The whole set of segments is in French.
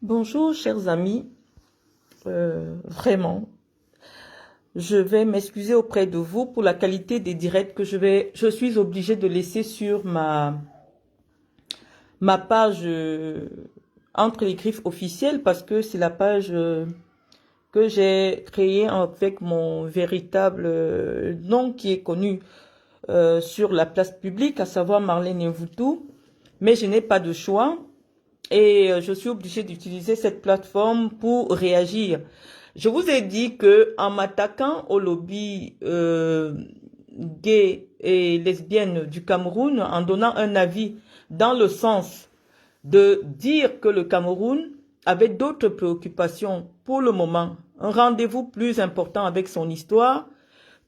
Bonjour, chers amis. Vraiment, je vais m'excuser auprès de vous pour la qualité des directs que je suis obligée de laisser sur ma page entre les griffes officielles parce que c'est la page que j'ai créée avec mon véritable nom qui est connu sur la place publique, à savoir Marlène Mvoutou. Mais je n'ai pas de choix. Et je suis obligée d'utiliser cette plateforme pour réagir. Je vous ai dit que en m'attaquant au lobby gay et lesbienne du Cameroun, en donnant un avis dans le sens de dire que le Cameroun avait d'autres préoccupations pour le moment, un rendez-vous plus important avec son histoire,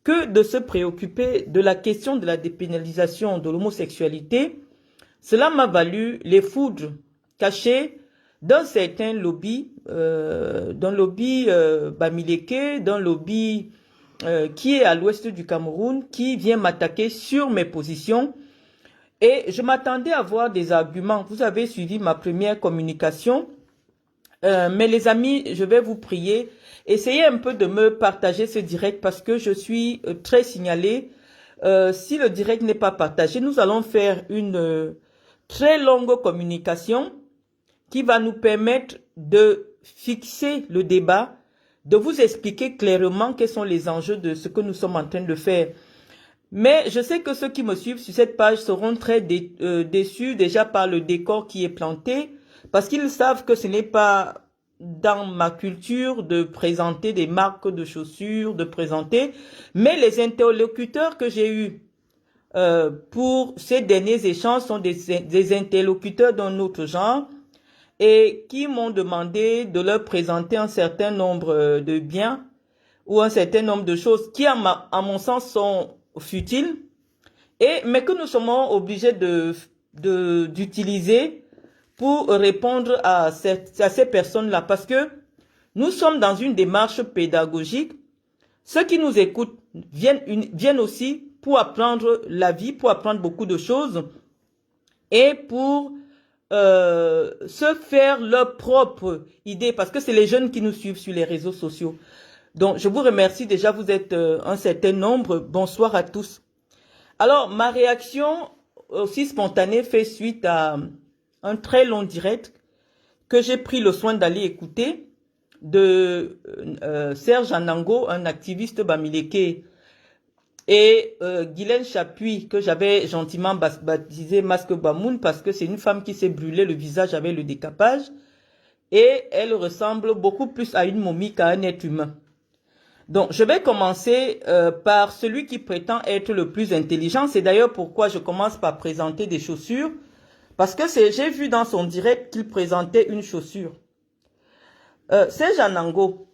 que de se préoccuper de la question de la dépénalisation de l'homosexualité, cela m'a valu les foudres cachées d'un certain lobby, Bamileke, d'un lobby qui est à l'ouest du Cameroun, qui vient m'attaquer sur mes positions. Et je m'attendais à voir des arguments. Vous avez suivi ma première communication. Mais les amis, je vais vous prier, essayez un peu de me partager ce direct parce que je suis très signalée. Si le direct n'est pas partagé, nous allons faire une très longue communication qui va nous permettre de fixer le débat, de vous expliquer clairement quels sont les enjeux de ce que nous sommes en train de faire. Mais je sais que ceux qui me suivent sur cette page seront très déçus déjà par le décor qui est planté, parce qu'ils savent que ce n'est pas dans ma culture de présenter des marques de chaussures, de présenter, mais les interlocuteurs que j'ai eus pour ces derniers échanges sont des interlocuteurs d'un autre genre et qui m'ont demandé de leur présenter un certain nombre de biens ou un certain nombre de choses qui, à mon sens, sont futiles, mais que nous sommes obligés d'utiliser pour répondre à ces personnes-là. Parce que nous sommes dans une démarche pédagogique. Ceux qui nous écoutent viennent aussi pour apprendre la vie, pour apprendre beaucoup de choses et pour se faire leur propre idée. Parce que c'est les jeunes qui nous suivent sur les réseaux sociaux. Donc, je vous remercie déjà, vous êtes un certain nombre. Bonsoir à tous. Alors, ma réaction aussi spontanée fait suite à un très long direct que j'ai pris le soin d'aller écouter de Serge Anango, un activiste bamileke, et Guylaine Chapuis, que j'avais gentiment baptisé Masque Bamoun parce que c'est une femme qui s'est brûlée le visage avec le décapage et elle ressemble beaucoup plus à une momie qu'à un être humain. Donc, je vais commencer par celui qui prétend être le plus intelligent. C'est d'ailleurs pourquoi je commence par présenter des chaussures. Parce que j'ai vu dans son direct qu'il présentait une chaussure. Serge Anango,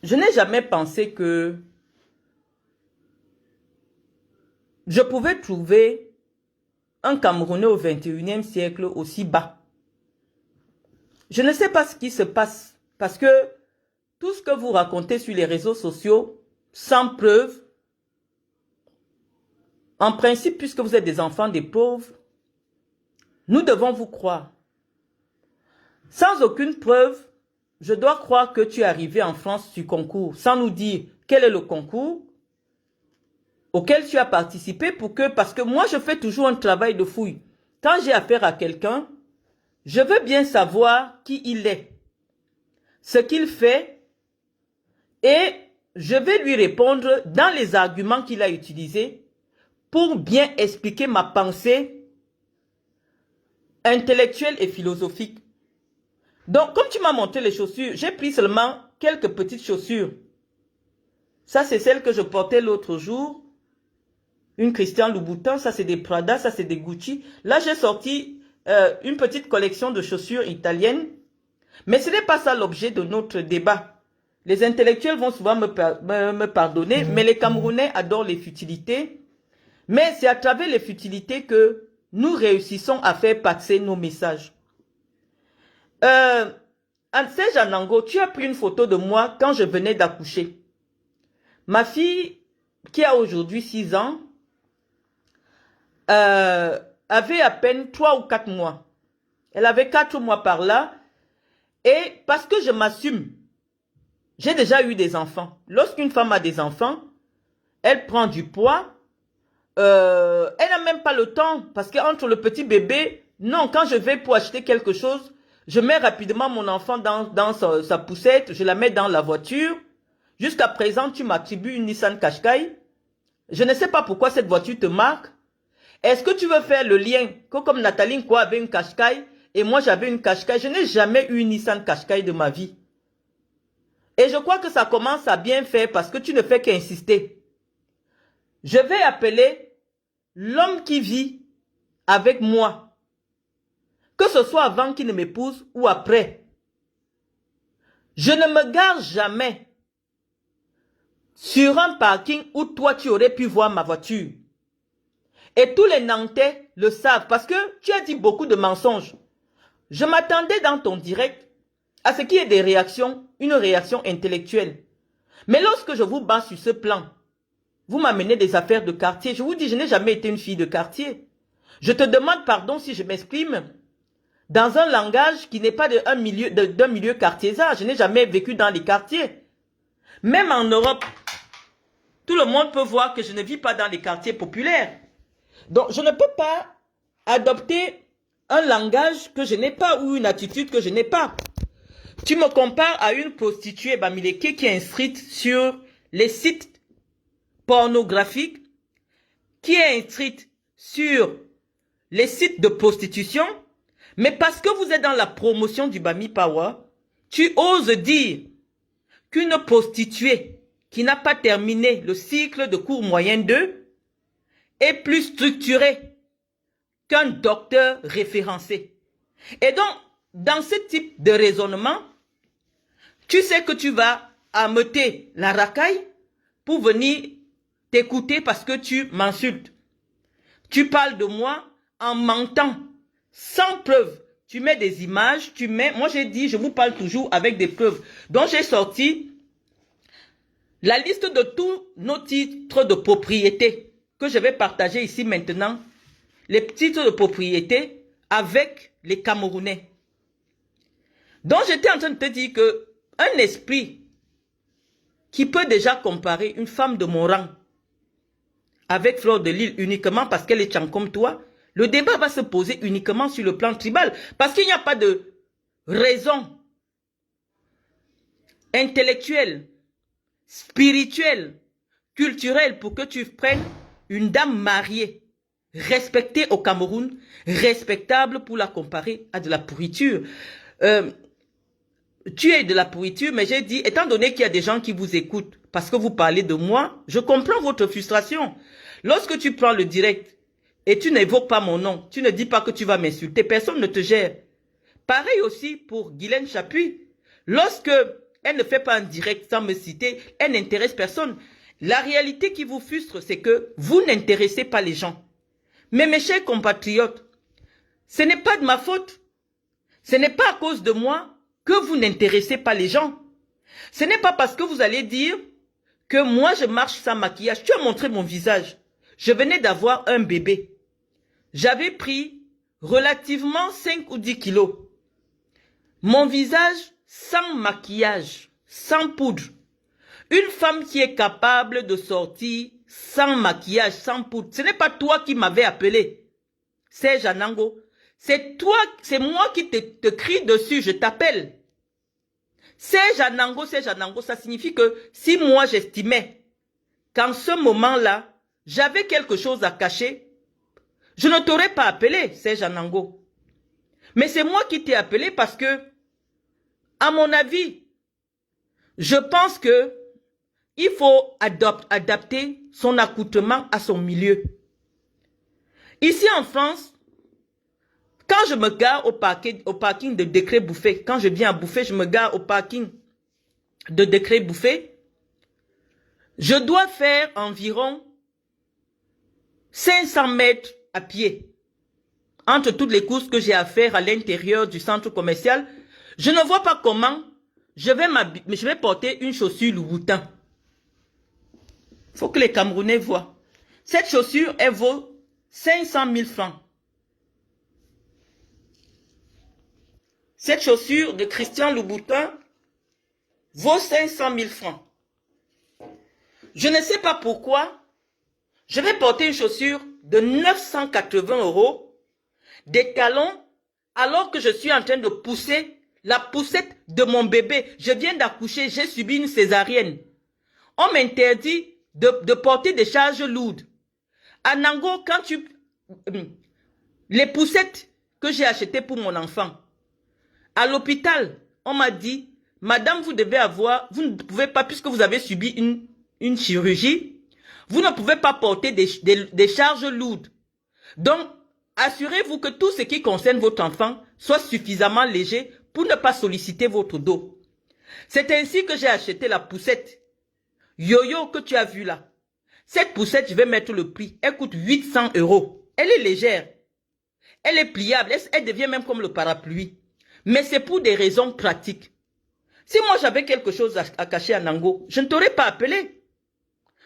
je n'ai jamais pensé que je pouvais trouver un Camerounais au 21e siècle aussi bas. Je ne sais pas ce qui se passe. Parce que tout ce que vous racontez sur les réseaux sociaux, sans preuve, en principe, puisque vous êtes des enfants des pauvres, nous devons vous croire. Sans aucune preuve, je dois croire que tu es arrivé en France sur concours, sans nous dire quel est le concours auquel tu as participé parce que moi je fais toujours un travail de fouille. Quand j'ai affaire à quelqu'un, je veux bien savoir qui il est, ce qu'il fait, et je vais lui répondre dans les arguments qu'il a utilisés pour bien expliquer ma pensée intellectuelle et philosophique. Donc, comme tu m'as montré les chaussures, j'ai pris seulement quelques petites chaussures. Ça, c'est celle que je portais l'autre jour. Une Christian Louboutin, ça c'est des Prada, ça c'est des Gucci. Là, j'ai sorti une petite collection de chaussures italiennes. Mais ce n'est pas ça l'objet de notre débat. Les intellectuels vont souvent me pardonner, mais les Camerounais adorent les futilités. Mais c'est à travers les futilités que nous réussissons à faire passer nos messages. Serge Anango, tu as pris une photo de moi quand je venais d'accoucher. Ma fille, qui a aujourd'hui 6 ans, avait à peine 3 ou 4 mois. Elle avait 4 mois par là. Et parce que je m'assume, j'ai déjà eu des enfants. Lorsqu'une femme a des enfants, elle prend du poids. Elle n'a même pas le temps. Parce qu'entre le petit bébé, non, quand je vais pour acheter quelque chose, je mets rapidement mon enfant dans sa poussette, je la mets dans la voiture. Jusqu'à présent, tu m'attribues une Nissan Qashqai. Je ne sais pas pourquoi cette voiture te marque. Est-ce que tu veux faire le lien que comme Nathalie Nkwa avait une Qashqai et moi j'avais une Qashqai? Je n'ai jamais eu une Nissan Qashqai de ma vie. Et je crois que ça commence à bien faire parce que tu ne fais qu'insister. Je vais appeler l'homme qui vit avec moi. Que ce soit avant qu'il ne m'épouse ou après. Je ne me gare jamais sur un parking où toi tu aurais pu voir ma voiture. Et tous les Nantais le savent parce que tu as dit beaucoup de mensonges. Je m'attendais dans ton direct à ce qu'il y ait des réactions, une réaction intellectuelle. Mais lorsque je vous bats sur ce plan, vous m'amenez des affaires de quartier. Je vous dis, je n'ai jamais été une fille de quartier. Je te demande pardon si je m'exprime dans un langage qui n'est pas d'un milieu quartiésan. Je n'ai jamais vécu dans les quartiers. Même en Europe, tout le monde peut voir que je ne vis pas dans les quartiers populaires. Donc, je ne peux pas adopter un langage que je n'ai pas ou une attitude que je n'ai pas. Tu me compares à une prostituée Bamileke qui est inscrite sur les sites pornographiques, qui est inscrite sur les sites de prostitution, mais parce que vous êtes dans la promotion du Bami Power, tu oses dire qu'une prostituée qui n'a pas terminé le cycle de cours moyen 2 est plus structurée qu'un docteur référencé. Et donc, dans ce type de raisonnement, tu sais que tu vas ameuter la racaille pour venir t'écouter parce que tu m'insultes. Tu parles de moi en mentant, sans preuve. Tu mets des images, moi j'ai dit, je vous parle toujours avec des preuves. Donc j'ai sorti la liste de tous nos titres de propriété que je vais partager ici maintenant. Les titres de propriété avec les Camerounais. Donc j'étais en train de te dire que un esprit qui peut déjà comparer une femme de mon rang avec Fleur de Lys uniquement parce qu'elle est comme toi, le débat va se poser uniquement sur le plan tribal. Parce qu'il n'y a pas de raison intellectuelle, spirituelle, culturelle pour que tu prennes une dame mariée, respectée au Cameroun, respectable pour la comparer à de la pourriture. Tu es de la pourriture, mais j'ai dit, étant donné qu'il y a des gens qui vous écoutent, parce que vous parlez de moi, je comprends votre frustration. Lorsque tu prends le direct et tu n'évoques pas mon nom, tu ne dis pas que tu vas m'insulter, personne ne te gère. Pareil aussi pour Guylaine Chapuis. Lorsque elle ne fait pas un direct sans me citer, elle n'intéresse personne. La réalité qui vous frustre, c'est que vous n'intéressez pas les gens. Mais mes chers compatriotes, ce n'est pas de ma faute. Ce n'est pas à cause de moi que vous n'intéressez pas les gens. Ce n'est pas parce que vous allez dire que moi je marche sans maquillage. Tu as montré mon visage. Je venais d'avoir un bébé. J'avais pris relativement 5 ou 10 kilos. Mon visage sans maquillage, sans poudre. Une femme qui est capable de sortir sans maquillage, sans poudre. Ce n'est pas toi qui m'avais appelé. C'est Janango. C'est toi, c'est moi qui te crie dessus, je t'appelle. C'est Janango, ça signifie que si moi j'estimais qu'en ce moment-là, j'avais quelque chose à cacher, je ne t'aurais pas appelé, c'est Janango. Mais c'est moi qui t'ai appelé parce que, à mon avis, je pense que il faut adapter son accoutrement à son milieu. Ici en France, quand je me gare au parking de Décret Bouffé, quand je viens à Bouffé, je me gare au parking de Décret Bouffé, je dois faire environ 500 mètres à pied. Entre toutes les courses que j'ai à faire à l'intérieur du centre commercial, je ne vois pas comment je vais porter une chaussure Louboutin. Il faut que les Camerounais voient. Cette chaussure, elle vaut 500 000 francs. Cette chaussure de Christian Louboutin vaut 500 000 francs. Je ne sais pas pourquoi je vais porter une chaussure de 980 €, des talons, alors que je suis en train de pousser la poussette de mon bébé. Je viens d'accoucher, j'ai subi une césarienne. On m'interdit de porter des charges lourdes. À Nango, quand les poussettes que j'ai achetées pour mon enfant, à l'hôpital, on m'a dit, madame, vous ne pouvez pas, puisque vous avez subi une chirurgie, vous ne pouvez pas porter des charges lourdes. Donc, assurez-vous que tout ce qui concerne votre enfant soit suffisamment léger pour ne pas solliciter votre dos. C'est ainsi que j'ai acheté la poussette Yo-Yo que tu as vue là. Cette poussette, je vais mettre le prix. Elle coûte 800 €. Elle est légère. Elle est pliable. Elle devient même comme le parapluie. Mais c'est pour des raisons pratiques. Si moi j'avais quelque chose à cacher à Nango, je ne t'aurais pas appelé.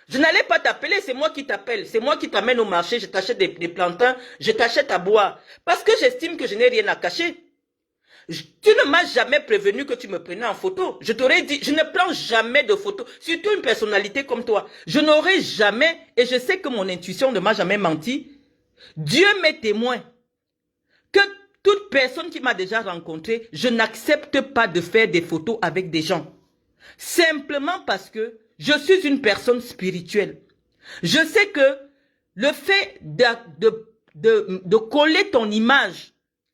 Je n'allais pas t'appeler, c'est moi qui t'appelle. C'est moi qui t'amène au marché, je t'achète des plantains, je t'achète à boire. Parce que j'estime que je n'ai rien à cacher. Tu ne m'as jamais prévenu que tu me prenais en photo. Je t'aurais dit, je ne prends jamais de photos. Surtout une personnalité comme toi. Je n'aurais jamais, et je sais que mon intuition ne m'a jamais menti, Dieu m'est témoin que toute personne qui m'a déjà rencontré, je n'accepte pas de faire des photos avec des gens. Simplement parce que je suis une personne spirituelle. Je sais que le fait de coller ton image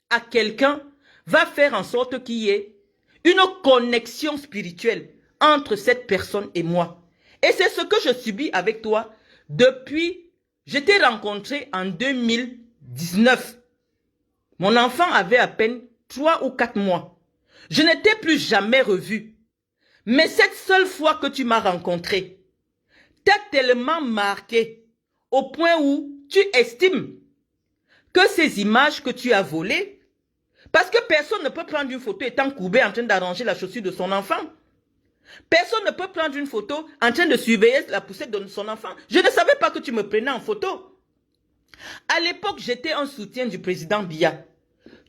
à quelqu'un va faire en sorte qu'il y ait une connexion spirituelle entre cette personne et moi. Et c'est ce que je subis avec toi depuis, je t'ai rencontré en 2019. Mon enfant avait à peine 3 ou 4 mois. Je ne t'ai plus jamais revu. Mais cette seule fois que tu m'as rencontré, t'as tellement marqué au point où tu estimes que ces images que tu as volées, parce que personne ne peut prendre une photo étant courbé en train d'arranger la chaussure de son enfant. Personne ne peut prendre une photo en train de surveiller la poussette de son enfant. Je ne savais pas que tu me prenais en photo. À l'époque, j'étais un soutien du président Biya.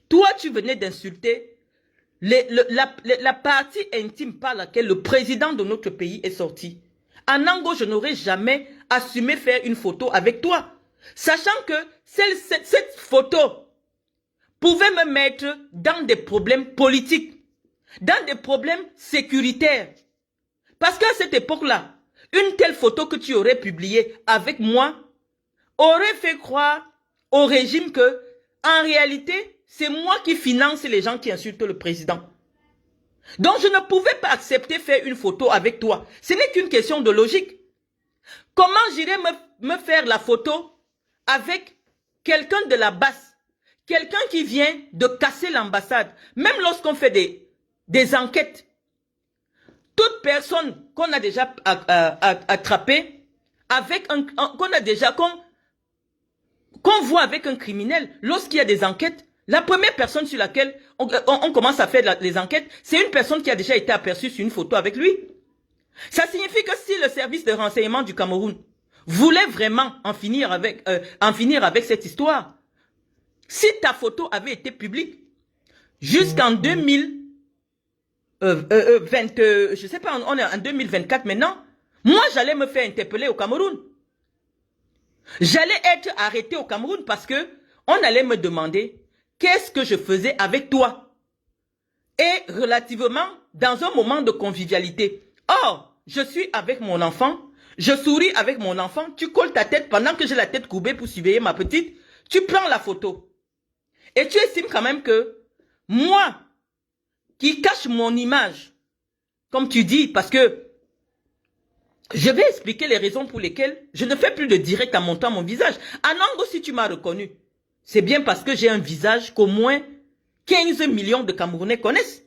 Toi, tu venais d'insulter la partie intime par laquelle le président de notre pays est sorti. En Nango, je n'aurais jamais assumé faire une photo avec toi. Sachant que cette photo pouvait me mettre dans des problèmes politiques, dans des problèmes sécuritaires. Parce qu'à cette époque-là, une telle photo que tu aurais publiée avec moi aurait fait croire au régime que, en réalité, c'est moi qui finance les gens qui insultent le président. Donc je ne pouvais pas accepter faire une photo avec toi. Ce n'est qu'une question de logique. Comment j'irais me faire la photo avec quelqu'un de la basse? Quelqu'un qui vient de casser l'ambassade, même lorsqu'on fait des enquêtes, toute personne qu'on a déjà attrapée, qu'on voit avec un criminel, lorsqu'il y a des enquêtes, la première personne sur laquelle on commence à faire les enquêtes, c'est une personne qui a déjà été aperçue sur une photo avec lui. Ça signifie que si le service de renseignement du Cameroun voulait vraiment en finir avec cette histoire, si ta photo avait été publique jusqu'en 2020, je sais pas, on est en 2024 maintenant, moi j'allais me faire interpeller au Cameroun. J'allais être arrêté au Cameroun parce que on allait me demander qu'est-ce que je faisais avec toi. Et relativement dans un moment de convivialité. Or, je suis avec mon enfant, je souris avec mon enfant, tu colles ta tête pendant que j'ai la tête courbée pour surveiller ma petite, tu prends la photo. Et tu estimes quand même que moi, qui cache mon image, comme tu dis, parce que je vais expliquer les raisons pour lesquelles je ne fais plus de direct en montant mon visage. En Nango, si tu m'as reconnu, c'est bien parce que j'ai un visage qu'au moins 15 millions de Camerounais connaissent.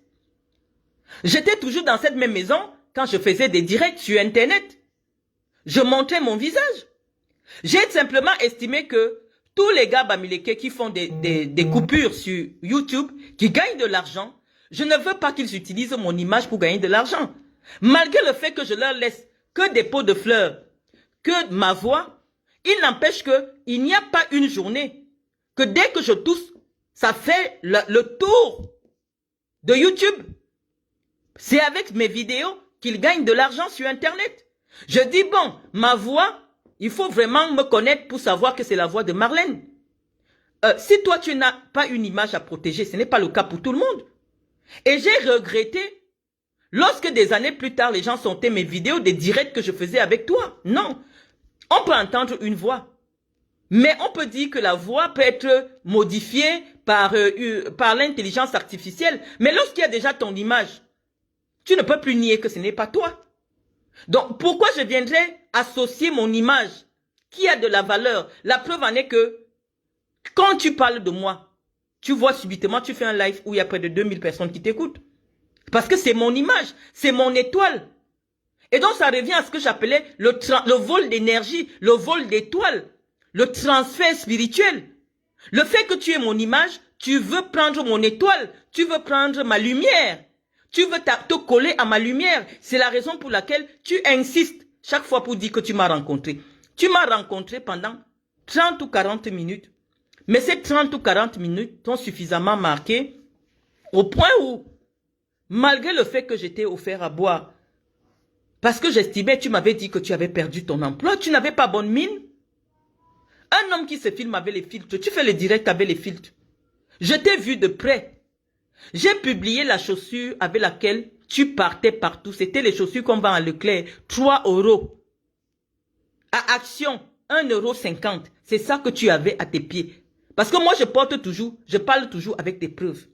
J'étais toujours dans cette même maison quand je faisais des directs sur Internet. Je montrais mon visage. J'ai simplement estimé que tous les gars Bamileke qui font des coupures sur YouTube, qui gagnent de l'argent, je ne veux pas qu'ils utilisent mon image pour gagner de l'argent. Malgré le fait que je leur laisse que des pots de fleurs, que ma voix, il n'empêche qu'il n'y a pas une journée que dès que je tousse, ça fait le tour de YouTube. C'est avec mes vidéos qu'il gagne de l'argent sur Internet. Je dis, bon, ma voix, il faut vraiment me connaître pour savoir que c'est la voix de Marlène. Si toi, tu n'as pas une image à protéger, ce n'est pas le cas pour tout le monde. Et j'ai regretté, lorsque des années plus tard, les gens sentaient mes vidéos, des directs que je faisais avec toi. Non, on peut entendre une voix. Mais on peut dire que la voix peut être modifiée par l'intelligence artificielle. Mais lorsqu'il y a déjà ton image, tu ne peux plus nier que ce n'est pas toi. Donc, pourquoi je viendrais associer mon image qui a de la valeur? La preuve en est que quand tu parles de moi, tu vois subitement, tu fais un live où il y a près de 2000 personnes qui t'écoutent. Parce que c'est mon image, c'est mon étoile. Et donc, ça revient à ce que j'appelais le vol d'énergie, le vol d'étoile, le transfert spirituel. Le fait que tu aies mon image, tu veux prendre mon étoile, tu veux prendre ma lumière. Tu veux te coller à ma lumière. C'est la raison pour laquelle tu insistes chaque fois pour dire que tu m'as rencontré. Tu m'as rencontré pendant 30 ou 40 minutes. Mais ces 30 ou 40 minutes t'ont suffisamment marqué au point où, malgré le fait que j'étais offert à boire, parce que j'estimais, tu m'avais dit que tu avais perdu ton emploi, tu n'avais pas bonne mine. Un homme qui se filme avec les filtres, tu fais le direct avec les filtres. Je t'ai vu de près. J'ai publié la chaussure avec laquelle tu partais partout. C'était les chaussures qu'on vend à Leclerc. 3 €. À Action, 1,50 €. C'est ça que tu avais à tes pieds. Parce que moi, je parle toujours avec des preuves.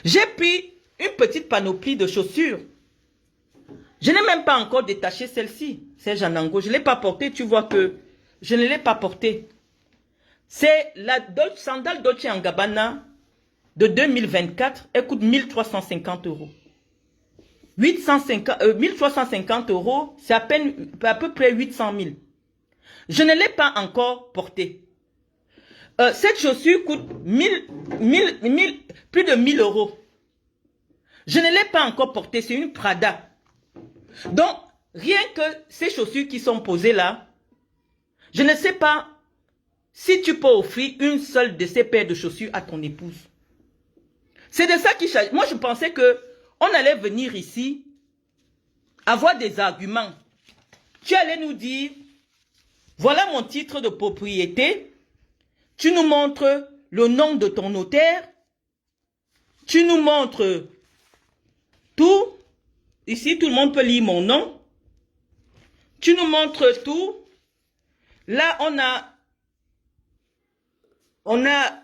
J'ai pris une petite panoplie de chaussures. Je n'ai même pas encore détaché celle-ci. C'est Janango. Je ne l'ai pas portée. Tu vois que je ne l'ai pas portée. C'est la sandale Dolce & Gabbana de 2024. Elle coûte 1350 €. 1350 €, c'est à peu près 800 000. Je ne l'ai pas encore portée. Cette chaussure coûte plus de 1000 €. Je ne l'ai pas encore portée, c'est une Prada. Donc, rien que ces chaussures qui sont posées là, je ne sais pas si tu peux offrir une seule de ces paires de chaussures à ton épouse. C'est de ça qu'il s'agit. Moi, je pensais que on allait venir ici, avoir des arguments. Tu allais nous dire, voilà mon titre de propriété, tu nous montres le nom de ton notaire, tu nous montres tout, ici tout le monde peut lire mon nom, tu nous montres tout, là on a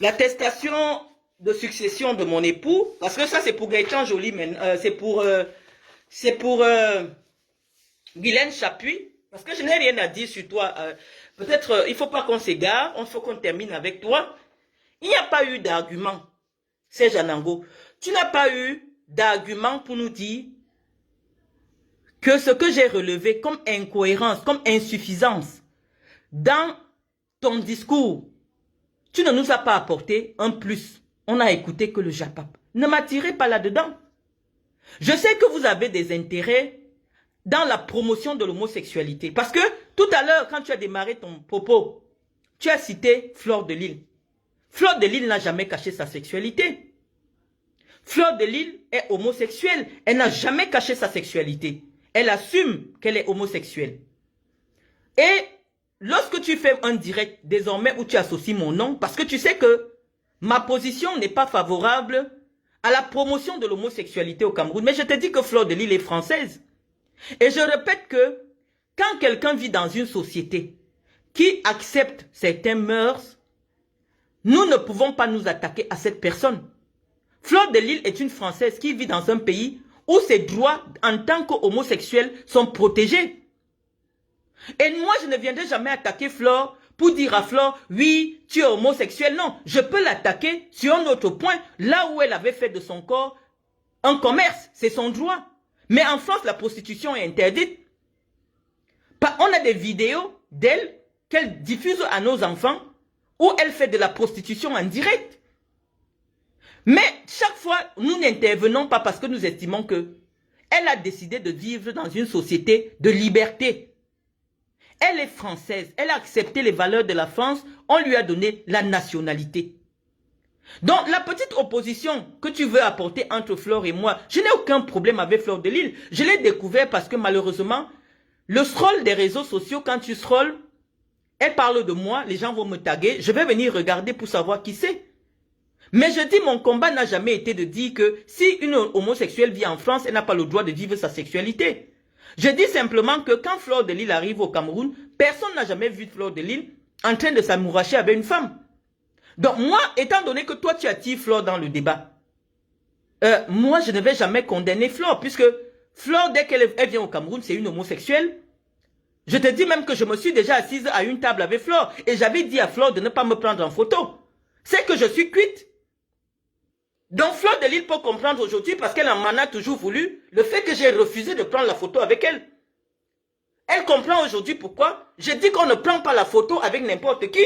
l'attestation de succession de mon époux, parce que ça c'est pour Gaëtan Joly, c'est pour Guylaine Chapuis, parce que je n'ai rien à dire sur toi. Peut-être il ne faut pas qu'on s'égare, il faut qu'on termine avec toi. Il n'y a pas eu d'argument, c'est Janango. Tu n'as pas eu d'argument pour nous dire que ce que j'ai relevé comme incohérence, comme insuffisance dans ton discours, tu ne nous as pas apporté un plus. On n'a écouté que le Japap. Ne m'attirez pas là-dedans. Je sais que vous avez des intérêts dans la promotion de l'homosexualité. Parce que tout à l'heure, quand tu as démarré ton propos, tu as cité Fleur de Lys. Fleur de Lys n'a jamais caché sa sexualité. Fleur de Lys est homosexuelle. Elle n'a jamais caché sa sexualité. Elle assume qu'elle est homosexuelle. Et lorsque tu fais un direct désormais où tu associes mon nom, parce que tu sais que ma position n'est pas favorable à la promotion de l'homosexualité au Cameroun. Mais je te dis que Fleur de Lys est française. Et je répète que quand quelqu'un vit dans une société qui accepte certains mœurs, nous ne pouvons pas nous attaquer à cette personne. Fleur de Lys est une Française qui vit dans un pays où ses droits en tant qu'homosexuel sont protégés. Et moi, je ne viendrai jamais attaquer Fleur pour dire à Fleur, oui, tu es homosexuel. Non, je peux l'attaquer sur un autre point, là où elle avait fait de son corps un commerce, c'est son droit. Mais en France, la prostitution est interdite. On a des vidéos d'elle qu'elle diffuse à nos enfants où elle fait de la prostitution en direct. Mais chaque fois, nous n'intervenons pas parce que nous estimons que elle a décidé de vivre dans une société de liberté. Elle est française, elle a accepté les valeurs de la France, on lui a donné la nationalité. Donc, la petite opposition que tu veux apporter entre Flore et moi, je n'ai aucun problème avec Fleur de Lille. Je l'ai découvert parce que malheureusement, le scroll des réseaux sociaux, quand tu scrolles, elle parle de moi, les gens vont me taguer, je vais venir regarder pour savoir qui c'est. Mais je dis, mon combat n'a jamais été de dire que si une homosexuelle vit en France, elle n'a pas le droit de vivre sa sexualité. Je dis simplement que quand Fleur de Lille arrive au Cameroun, personne n'a jamais vu Fleur de Lille en train de s'amouracher avec une femme. Donc moi, étant donné que toi tu attires Flore dans le débat, moi je ne vais jamais condamner Flore, puisque Flore, dès qu'elle vient au Cameroun, c'est une homosexuelle. Je te dis même que je me suis déjà assise à une table avec Flore, et j'avais dit à Flore de ne pas me prendre en photo. C'est que je suis cuite. Donc Fleur de Lille peut comprendre aujourd'hui, parce qu'elle m'en a toujours voulu, le fait que j'ai refusé de prendre la photo avec elle. Elle comprend aujourd'hui pourquoi je dis qu'on ne prend pas la photo avec n'importe qui.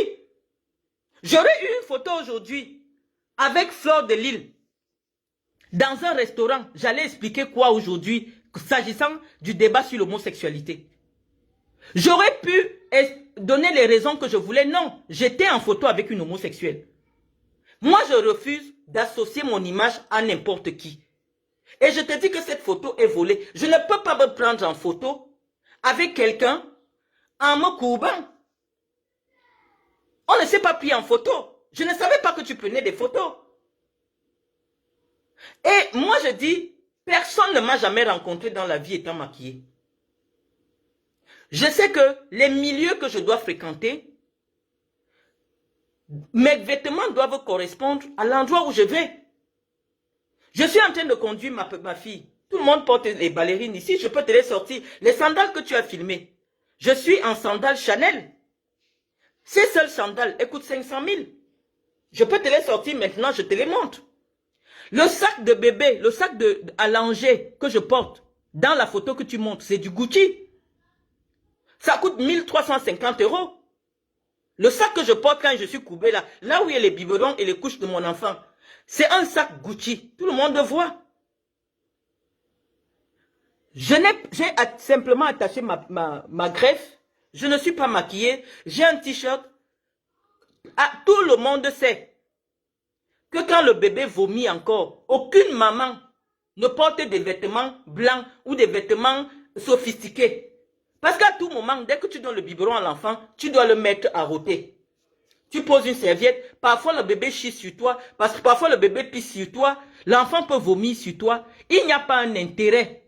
J'aurais eu une photo aujourd'hui avec Fleur de Lille dans un restaurant. J'allais expliquer quoi aujourd'hui s'agissant du débat sur l'homosexualité. J'aurais pu donner les raisons que je voulais. Non, j'étais en photo avec une homosexuelle. Moi, je refuse d'associer mon image à n'importe qui. Et je te dis que cette photo est volée. Je ne peux pas me prendre en photo avec quelqu'un en me courbant. On ne s'est pas pris en photo. Je ne savais pas que tu prenais des photos. Et moi je dis, personne ne m'a jamais rencontré dans la vie étant maquillée. Je sais que les milieux que je dois fréquenter, mes vêtements doivent correspondre à l'endroit où je vais. Je suis en train de conduire ma fille. Tout le monde porte les ballerines ici, je peux te les sortir. Les sandales que tu as filmées, je suis en sandales Chanel. Ces seules sandales, elles coûtent 500 000. Je peux te les sortir maintenant, je te les montre. Le sac de bébé, le sac à langer que je porte, dans la photo que tu montres, c'est du Gucci. Ça coûte 1350 €. Le sac que je porte quand je suis courbé là où il y a les biberons et les couches de mon enfant, c'est un sac Gucci. Tout le monde le voit. J'ai simplement attaché ma greffe. Je ne suis pas maquillée. J'ai un t-shirt. Tout le monde sait que quand le bébé vomit encore, aucune maman ne porte des vêtements blancs ou des vêtements sophistiqués. Parce qu'à tout moment, dès que tu donnes le biberon à l'enfant, tu dois le mettre à rôter. Tu poses une serviette, parfois le bébé chie sur toi, parce que parfois le bébé pisse sur toi, l'enfant peut vomir sur toi. Il n'y a pas un intérêt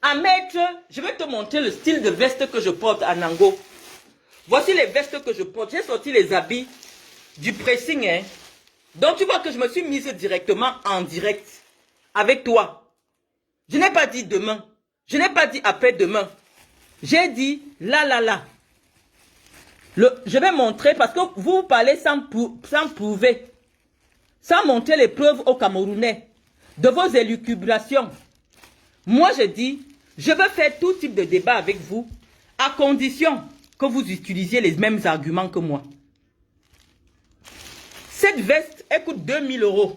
à mettre. Je vais te montrer le style de veste que je porte à Nango. Voici les vestes que je porte. J'ai sorti les habits du pressing. Hein. Donc tu vois que je me suis mise directement en direct avec toi. Je n'ai pas dit demain. Je n'ai pas dit après-demain. J'ai dit là. Je vais montrer parce que vous parlez sans prouver. Sans montrer les preuves aux Camerounais de vos élucubrations. Moi je dis, je veux faire tout type de débat avec vous à condition que vous utilisiez les mêmes arguments que moi. Cette veste, elle coûte 2000 €.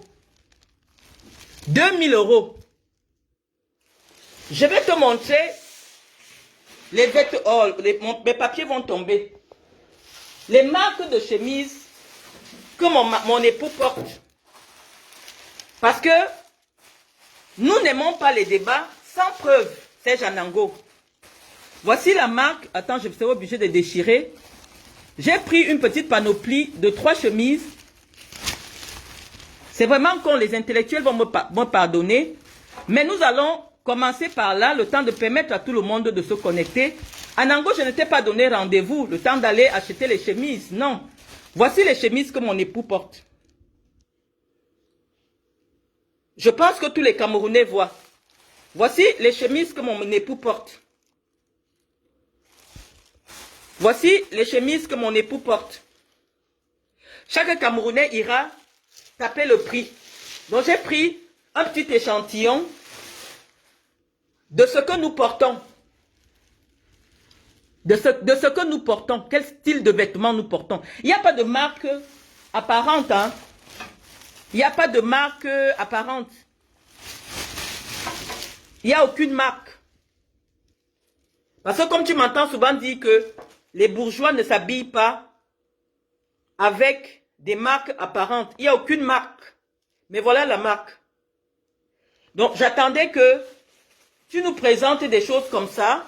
2000 €. Je vais te montrer les vêtements. Oh, mes papiers vont tomber. Les marques de chemise que mon époux porte. Parce que nous n'aimons pas les débats sans preuve. C'est Janango. Voici la marque. Attends, je serai obligé de déchirer. J'ai pris une petite panoplie de 3 chemises. C'est vraiment quand les intellectuels vont me pardonner. Mais nous allons commencer par là, le temps de permettre à tout le monde de se connecter. À Nango, je ne t'ai pas donné rendez-vous, le temps d'aller acheter les chemises. Non. Voici les chemises que mon époux porte. Je pense que tous les Camerounais voient. Voici les chemises que mon époux porte. Voici les chemises que mon époux porte. Chaque Camerounais ira taper le prix. Donc j'ai pris un petit échantillon de ce que nous portons. De ce que nous portons. Quel style de vêtements nous portons. Il n'y a pas de marque apparente. Hein? Il n'y a pas de marque apparente. Il n'y a aucune marque. Parce que comme tu m'entends souvent dire que les bourgeois ne s'habillent pas avec des marques apparentes. Il n'y a aucune marque. Mais voilà la marque. Donc, j'attendais que tu nous présentes des choses comme ça.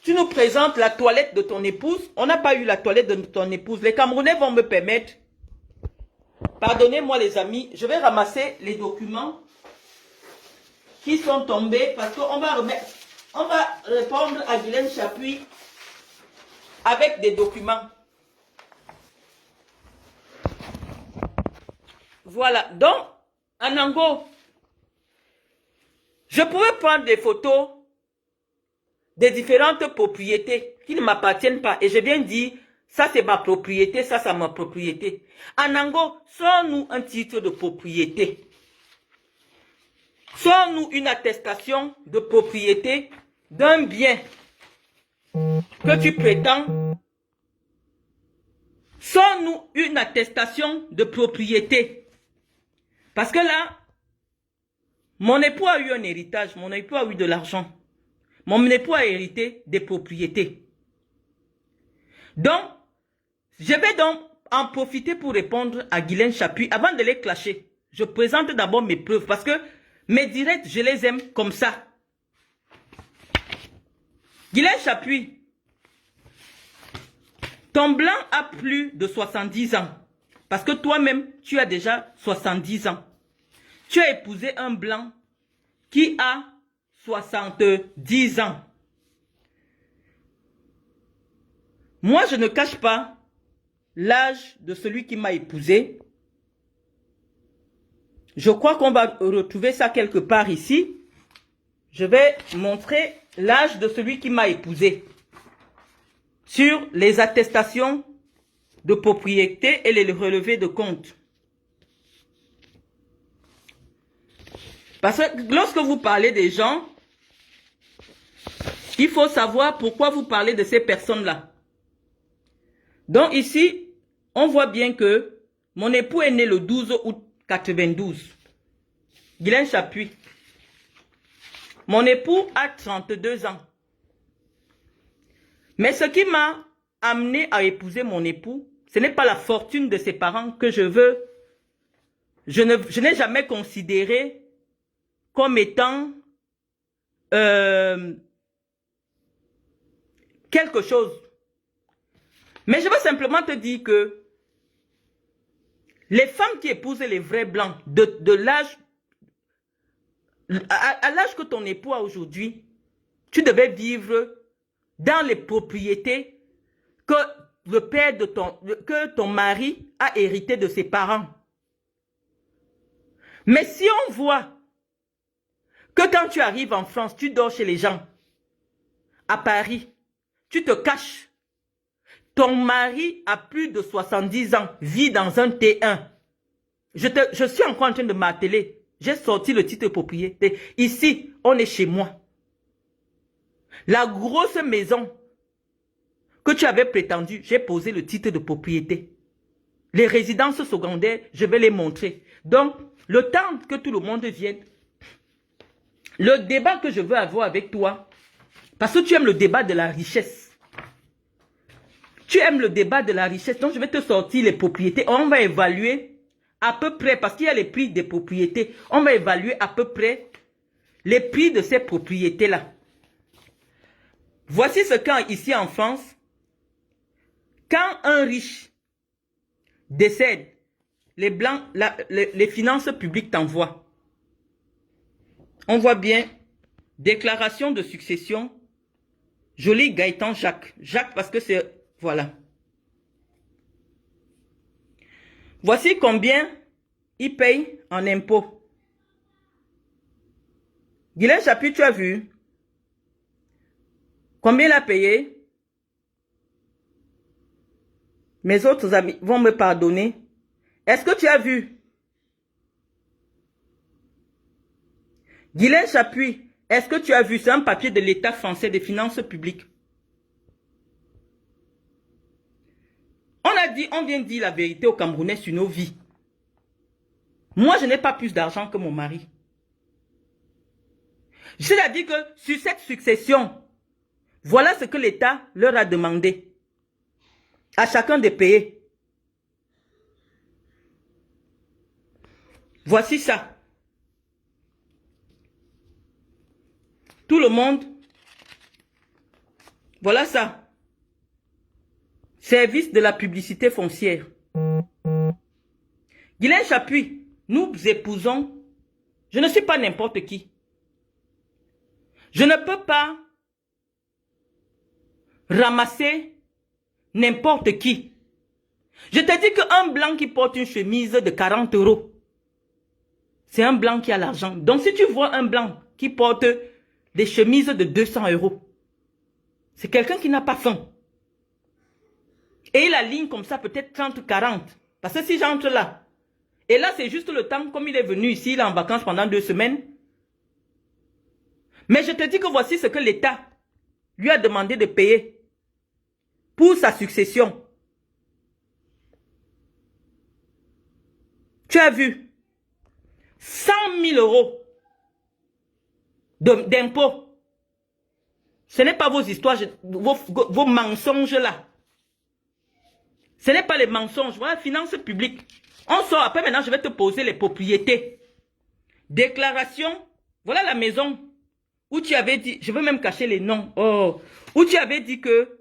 Tu nous présentes la toilette de ton épouse. On n'a pas eu la toilette de ton épouse. Les Camerounais vont me permettre. Pardonnez-moi les amis. Je vais ramasser les documents qui sont tombés parce qu'on va remettre. On va répondre à Guylaine Chapuis avec des documents. Voilà. Donc, Anango, je pouvais prendre des photos des différentes propriétés qui ne m'appartiennent pas. Et je viens dire, ça c'est ma propriété, ça c'est ma propriété. Anango, sors-nous un titre de propriété. Sors-nous une attestation de propriété d'un bien que tu prétends. Sors-nous une attestation de propriété. Parce que là, mon époux a eu un héritage, mon époux a eu de l'argent. Mon époux a hérité des propriétés. Donc, je vais donc en profiter pour répondre à Guylaine Chapuis. Avant de les clasher, je présente d'abord mes preuves parce que mes directs, je les aime comme ça. Guylaine Chapuis, ton blanc a plus de 70 ans. Parce que toi-même, tu as déjà 70 ans. Tu as épousé un blanc qui a 70 ans. Moi, je ne cache pas l'âge de celui qui m'a épousé. Je crois qu'on va retrouver ça quelque part ici. Je vais montrer l'âge de celui qui m'a épousé sur les attestations de propriété et les relevés de compte. Parce que lorsque vous parlez des gens, il faut savoir pourquoi vous parlez de ces personnes-là. Donc ici, on voit bien que mon époux est né le 12 août 92. Guylaine Chapuis. Mon époux a 32 ans. Mais ce qui m'a amené à épouser mon époux, ce n'est pas la fortune de ses parents que je veux. Je n'ai jamais considéré comme étant quelque chose. Mais je veux simplement te dire que les femmes qui épousent les vrais blancs de l'âge, à l'âge que ton époux a aujourd'hui, tu devais vivre dans les propriétés que le père de que ton mari a hérité de ses parents. Mais si on voit que quand tu arrives en France, tu dors chez les gens, à Paris, tu te caches, ton mari a plus de 70 ans, vit dans un T1. Je suis encore en train de m'atteler. J'ai sorti le titre de propriété. Ici, on est chez moi. La grosse maison que tu avais prétendue, j'ai posé le titre de propriété. Les résidences secondaires, je vais les montrer. Donc, le temps que tout le monde vienne, le débat que je veux avoir avec toi, parce que tu aimes le débat de la richesse. Tu aimes le débat de la richesse, donc je vais te sortir les propriétés. On va évaluer à peu près, parce qu'il y a les prix des propriétés, on va évaluer à peu près les prix de ces propriétés-là. Voici ce qu'en ici en France, quand un riche décède, les blancs, les finances publiques t'envoient. On voit bien, déclaration de succession, joli Gaëtan Jacques. Jacques parce que c'est, voilà. Voici combien il paye en impôts. Guylaine Chapuis, tu as vu? Combien il a payé? Mes autres amis vont me pardonner. Est-ce que tu as vu? Guylaine Chapuis, est-ce que tu as vu? C'est un papier de l'État français des finances publiques. On vient dire la vérité aux Camerounais sur nos vies. Moi, je n'ai pas plus d'argent que mon mari. C'est-à-dire que sur cette succession, voilà ce que l'État leur a demandé. À chacun de payer. Voici ça. Tout le monde. Voilà ça. Service de la publicité foncière. Guylaine Chapuis, nous épousons. Je ne suis pas n'importe qui. Je ne peux pas ramasser n'importe qui. Je te dis qu'un blanc qui porte une chemise de 40 €, c'est un blanc qui a l'argent. Donc si tu vois un blanc qui porte des chemises de 200 €, c'est quelqu'un qui n'a pas faim. Et il aligne comme ça peut-être 30, 40. Parce que si j'entre là, et là c'est juste le temps, comme il est venu ici, il est en vacances pendant 2 semaines. Mais je te dis que voici ce que l'État lui a demandé de payer pour sa succession. Tu as vu 100 000 € d'impôts. Ce n'est pas vos histoires, vos mensonges là. Ce n'est pas les mensonges. Voilà, finances publiques. On sort après, maintenant je vais te poser les propriétés. Déclaration. Voilà la maison où tu avais dit, je veux même cacher les noms. Oh, où tu avais dit que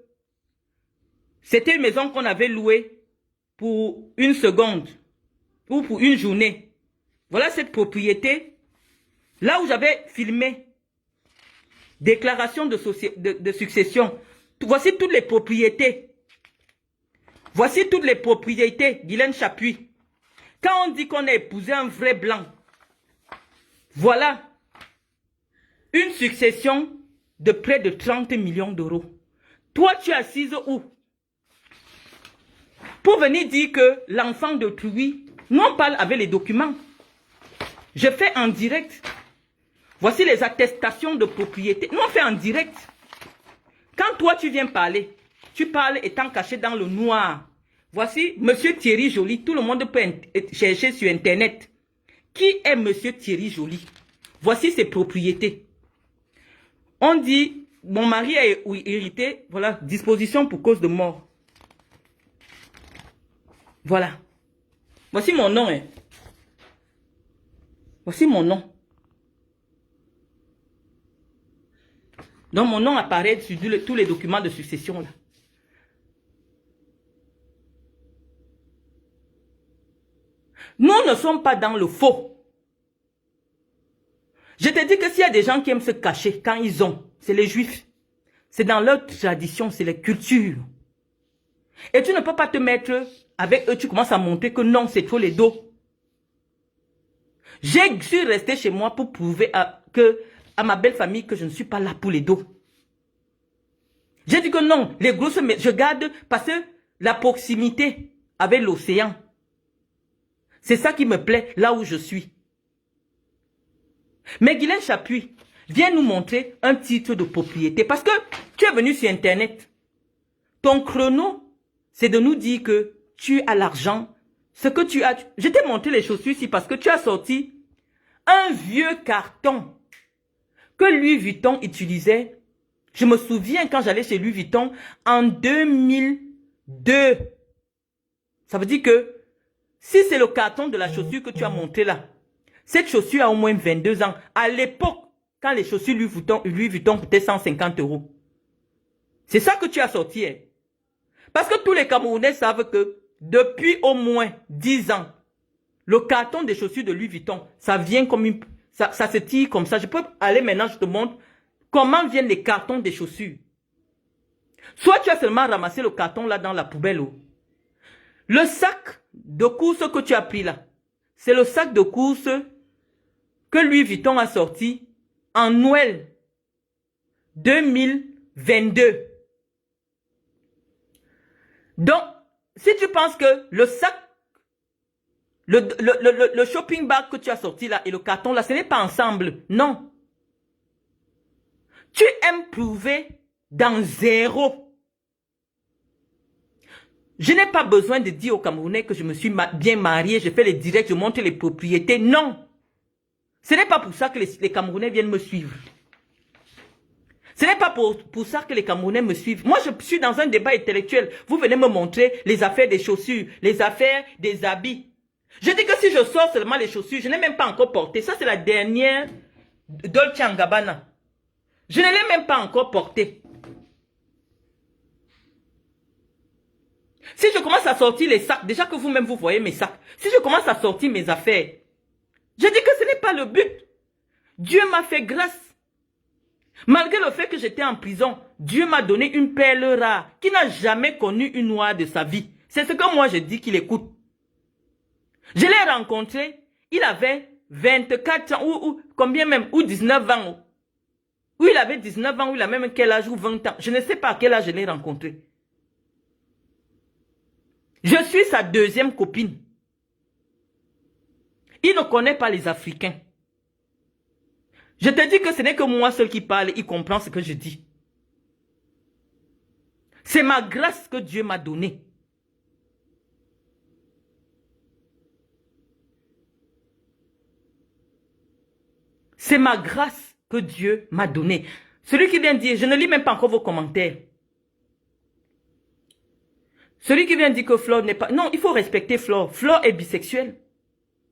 c'était une maison qu'on avait louée pour 1 seconde ou pour 1 journée. Voilà cette propriété. Là où j'avais filmé. Déclaration de succession. Voici toutes les propriétés. Voici toutes les propriétés, Guylaine Chapuis. Quand on dit qu'on a épousé un vrai blanc, voilà une succession de près de 30 millions d'euros. Toi, tu es assise où? Pour venir dire que l'enfant d'autrui, nous on parle avec les documents. Je fais en direct. Voici les attestations de propriété. Nous on fait en direct. Quand toi tu viens parler, tu parles étant caché dans le noir. Voici Monsieur Thierry Joly. Tout le monde peut chercher sur Internet. Qui est Monsieur Thierry Joly? Voici ses propriétés. On dit, mon mari a hérité, voilà, disposition pour cause de mort. Voilà. Voici mon nom. Hein. Voici mon nom. Donc mon nom apparaît sur tous les documents de succession là. Nous ne sommes pas dans le faux. Je te dis que s'il y a des gens qui aiment se cacher quand ils ont, c'est les juifs. C'est dans leur tradition, c'est la culture. Et tu ne peux pas te mettre avec eux, tu commences à montrer que non, c'est trop les dos. Je suis resté chez moi pour prouver à ma belle famille que je ne suis pas là pour les dos. J'ai dit que non, les grosses, je garde parce que la proximité avec l'océan, c'est ça qui me plaît là où je suis. Mais Guylaine Chapuis, viens nous montrer un titre de propriété. Parce que tu es venu sur Internet. Ton chrono, c'est de nous dire que tu as l'argent. Ce que tu as... Je t'ai montré les chaussures ici parce que tu as sorti un vieux carton que Louis Vuitton utilisait. Je me souviens quand j'allais chez Louis Vuitton en 2002. Ça veut dire que si c'est le carton de la chaussure que tu as montré là, cette chaussure a au moins 22 ans. À l'époque, quand les chaussures Louis Vuitton coûtaient 150 €. C'est ça que tu as sorti. Hein. Parce que tous les Camerounais savent que depuis au moins 10 ans, le carton des chaussures de Louis Vuitton, ça vient comme une... Ça se tire comme ça. Je peux aller maintenant, je te montre comment viennent les cartons des chaussures. Soit tu as seulement ramassé le carton là dans la poubelle. Le sac de course que tu as pris là, c'est le sac de course que Louis Vuitton a sorti en Noël 2022. Donc, si tu penses que le sac, le shopping bag que tu as sorti là et le carton là, ce n'est pas ensemble. Non. Tu aimes prouver dans zéro. Je n'ai pas besoin de dire aux Camerounais que je me suis bien mariée, je fais les directs, je montre les propriétés. Non. Ce n'est pas pour ça que les Camerounais viennent me suivre. Ce n'est pas pour ça que les Camerounais me suivent. Moi, je suis dans un débat intellectuel. Vous venez me montrer les affaires des chaussures, les affaires des habits. Je dis que si je sors seulement les chaussures, je n'ai même pas encore porté. Ça, c'est la dernière Dolce & Gabbana. Je ne l'ai même pas encore portée. Si je commence à sortir les sacs, déjà que vous-même vous voyez mes sacs, si je commence à sortir mes affaires, je dis que ce n'est pas le but. Dieu m'a fait grâce. Malgré le fait que j'étais en prison, Dieu m'a donné une perle rare qui n'a jamais connu une noire de sa vie. C'est ce que moi je dis qu'il écoute. Je l'ai rencontré, il avait 24 ans, ou combien même, ou 19 ans. Ou il avait 19 ans, ou il a même quel âge, ou 20 ans. Je ne sais pas à quel âge je l'ai rencontré. Je suis sa deuxième copine. Il ne connaît pas les Africains. Je te dis que ce n'est que moi seul qui parle, il comprend ce que je dis. C'est ma grâce que Dieu m'a donnée. C'est ma grâce que Dieu m'a donnée. Celui qui vient dire, je ne lis même pas encore vos commentaires. Celui qui vient dire que Flore n'est pas... Non, il faut respecter Flore. Flore est bisexuelle.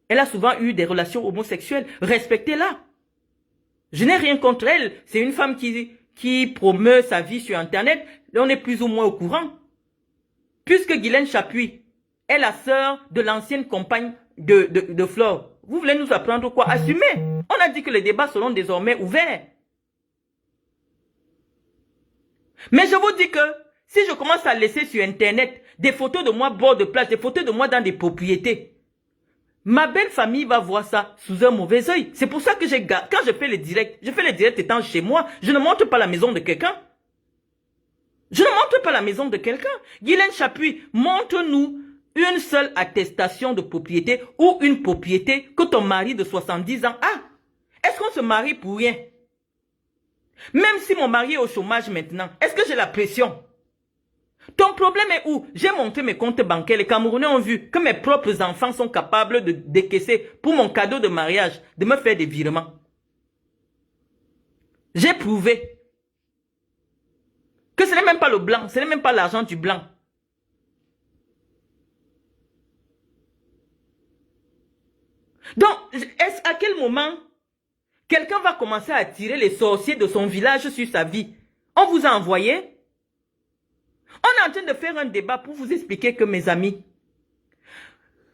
Elle a souvent eu des relations homosexuelles. Respectez-la. Je n'ai rien contre elle. C'est une femme qui promeut sa vie sur Internet. On est plus ou moins au courant. Puisque Guylaine Chapuis est la sœur de l'ancienne compagne de Flore. Vous voulez nous apprendre quoi? Assumez. On a dit que les débats seront désormais ouverts. Mais je vous dis que si je commence à laisser sur Internet des photos de moi bord de plage, des photos de moi dans des propriétés, ma belle famille va voir ça sous un mauvais œil. C'est pour ça que quand je fais les directs étant chez moi, je ne montre pas la maison de quelqu'un. Je ne montre pas la maison de quelqu'un. Guylaine Chapuis, montre-nous une seule attestation de propriété ou une propriété que ton mari de 70 ans a. Est-ce qu'on se marie pour rien? Même si mon mari est au chômage maintenant, est-ce que j'ai la pression? Ton problème est où? J'ai montré mes comptes bancaires. Les Camerounais ont vu que mes propres enfants sont capables de décaisser pour mon cadeau de mariage, de me faire des virements. J'ai prouvé que ce n'est même pas le blanc, ce n'est même pas l'argent du blanc. Donc, est-ce à quel moment quelqu'un va commencer à attirer les sorciers de son village sur sa vie? On vous a envoyé? On est en train de faire un débat pour vous expliquer que, mes amis,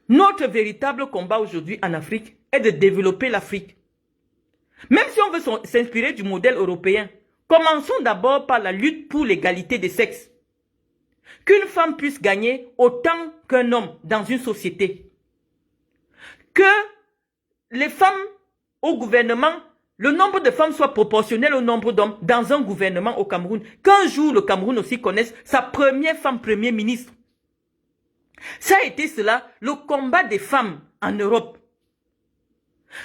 notre véritable combat aujourd'hui en Afrique est de développer l'Afrique. Même si on veut s'inspirer du modèle européen, commençons d'abord par la lutte pour l'égalité des sexes. Qu'une femme puisse gagner autant qu'un homme dans une société. Que les femmes au gouvernement, le nombre de femmes soit proportionnel au nombre d'hommes dans un gouvernement au Cameroun. Qu'un jour le Cameroun aussi connaisse sa première femme premier ministre. Ça a été cela, le combat des femmes en Europe.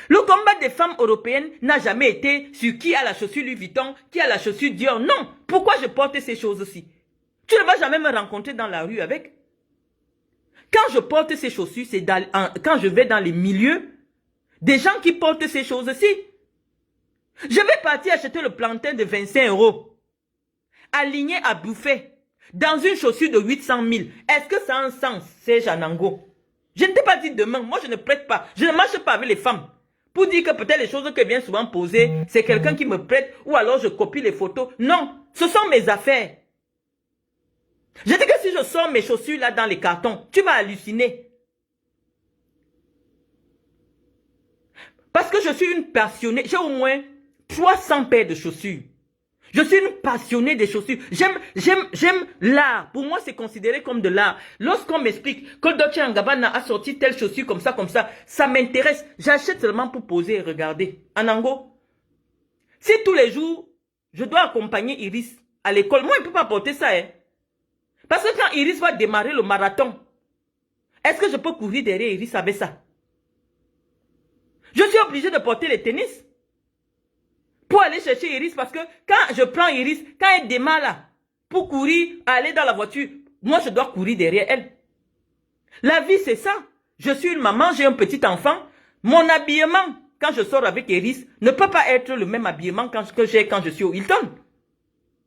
Le combat des femmes européennes n'a jamais été sur qui a la chaussure Louis Vuitton, qui a la chaussure Dior. Non. Pourquoi je porte ces choses-ci? Tu ne vas jamais me rencontrer dans la rue avec. Quand je porte ces chaussures, c'est quand je vais dans les milieux, des gens qui portent ces choses-ci. Je vais partir acheter le plantain de 25 €, aligné à bouffer, dans une chaussure de 800 000. Est-ce que ça a un sens, Serge Anango? Je ne t'ai pas dit demain, moi je ne prête pas, je ne marche pas avec les femmes. Pour dire que peut-être les choses que vient souvent poser, c'est quelqu'un qui me prête, ou alors je copie les photos. Non, ce sont mes affaires. Je dis que si je sors mes chaussures là dans les cartons, tu vas halluciner. Parce que je suis une passionnée, j'ai au moins 300 paires de chaussures. Je suis une passionnée des chaussures. J'aime l'art. Pour moi, c'est considéré comme de l'art. Lorsqu'on m'explique que Dolce & Gabbana a sorti telle chaussure comme ça m'intéresse. J'achète seulement pour poser et regarder. Anango, si tous les jours, je dois accompagner Iris à l'école, moi, je ne peux pas porter ça. Hein. Parce que quand Iris va démarrer le marathon, est-ce que je peux courir derrière Iris avec ça? Je suis obligé de porter les tennis pour aller chercher Iris, parce que quand je prends Iris, quand elle démarre là, pour courir, aller dans la voiture, moi je dois courir derrière elle. La vie c'est ça. Je suis une maman, j'ai un petit enfant. Mon habillement, quand je sors avec Iris, ne peut pas être le même habillement que j'ai quand je suis au Hilton.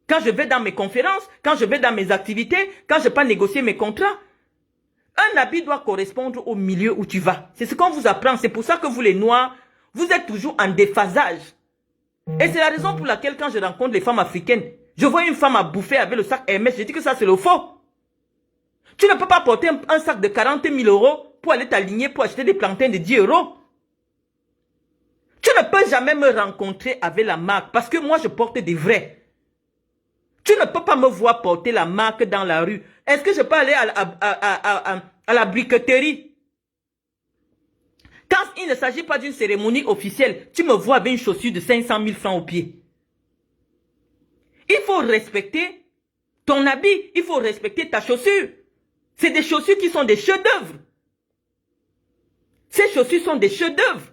Quand je vais dans mes conférences, quand je vais dans mes activités, quand je peux négocier mes contrats. Un habit doit correspondre au milieu où tu vas. C'est ce qu'on vous apprend. C'est pour ça que vous les Noirs, vous êtes toujours en déphasage. Et c'est la raison pour laquelle quand je rencontre les femmes africaines, je vois une femme à bouffer avec le sac Hermès, je dis que ça c'est le faux. Tu ne peux pas porter un sac de 40 000 € pour aller t'aligner pour acheter des plantains de 10 €. Tu ne peux jamais me rencontrer avec la marque parce que moi je porte des vrais. Tu ne peux pas me voir porter la marque dans la rue. Est-ce que je peux aller à la briqueterie? Quand il ne s'agit pas d'une cérémonie officielle, tu me vois avec une chaussure de 500 000 francs au pied. Il faut respecter ton habit, il faut respecter ta chaussure. C'est des chaussures qui sont des chefs-d'œuvre. Ces chaussures sont des chefs-d'œuvre.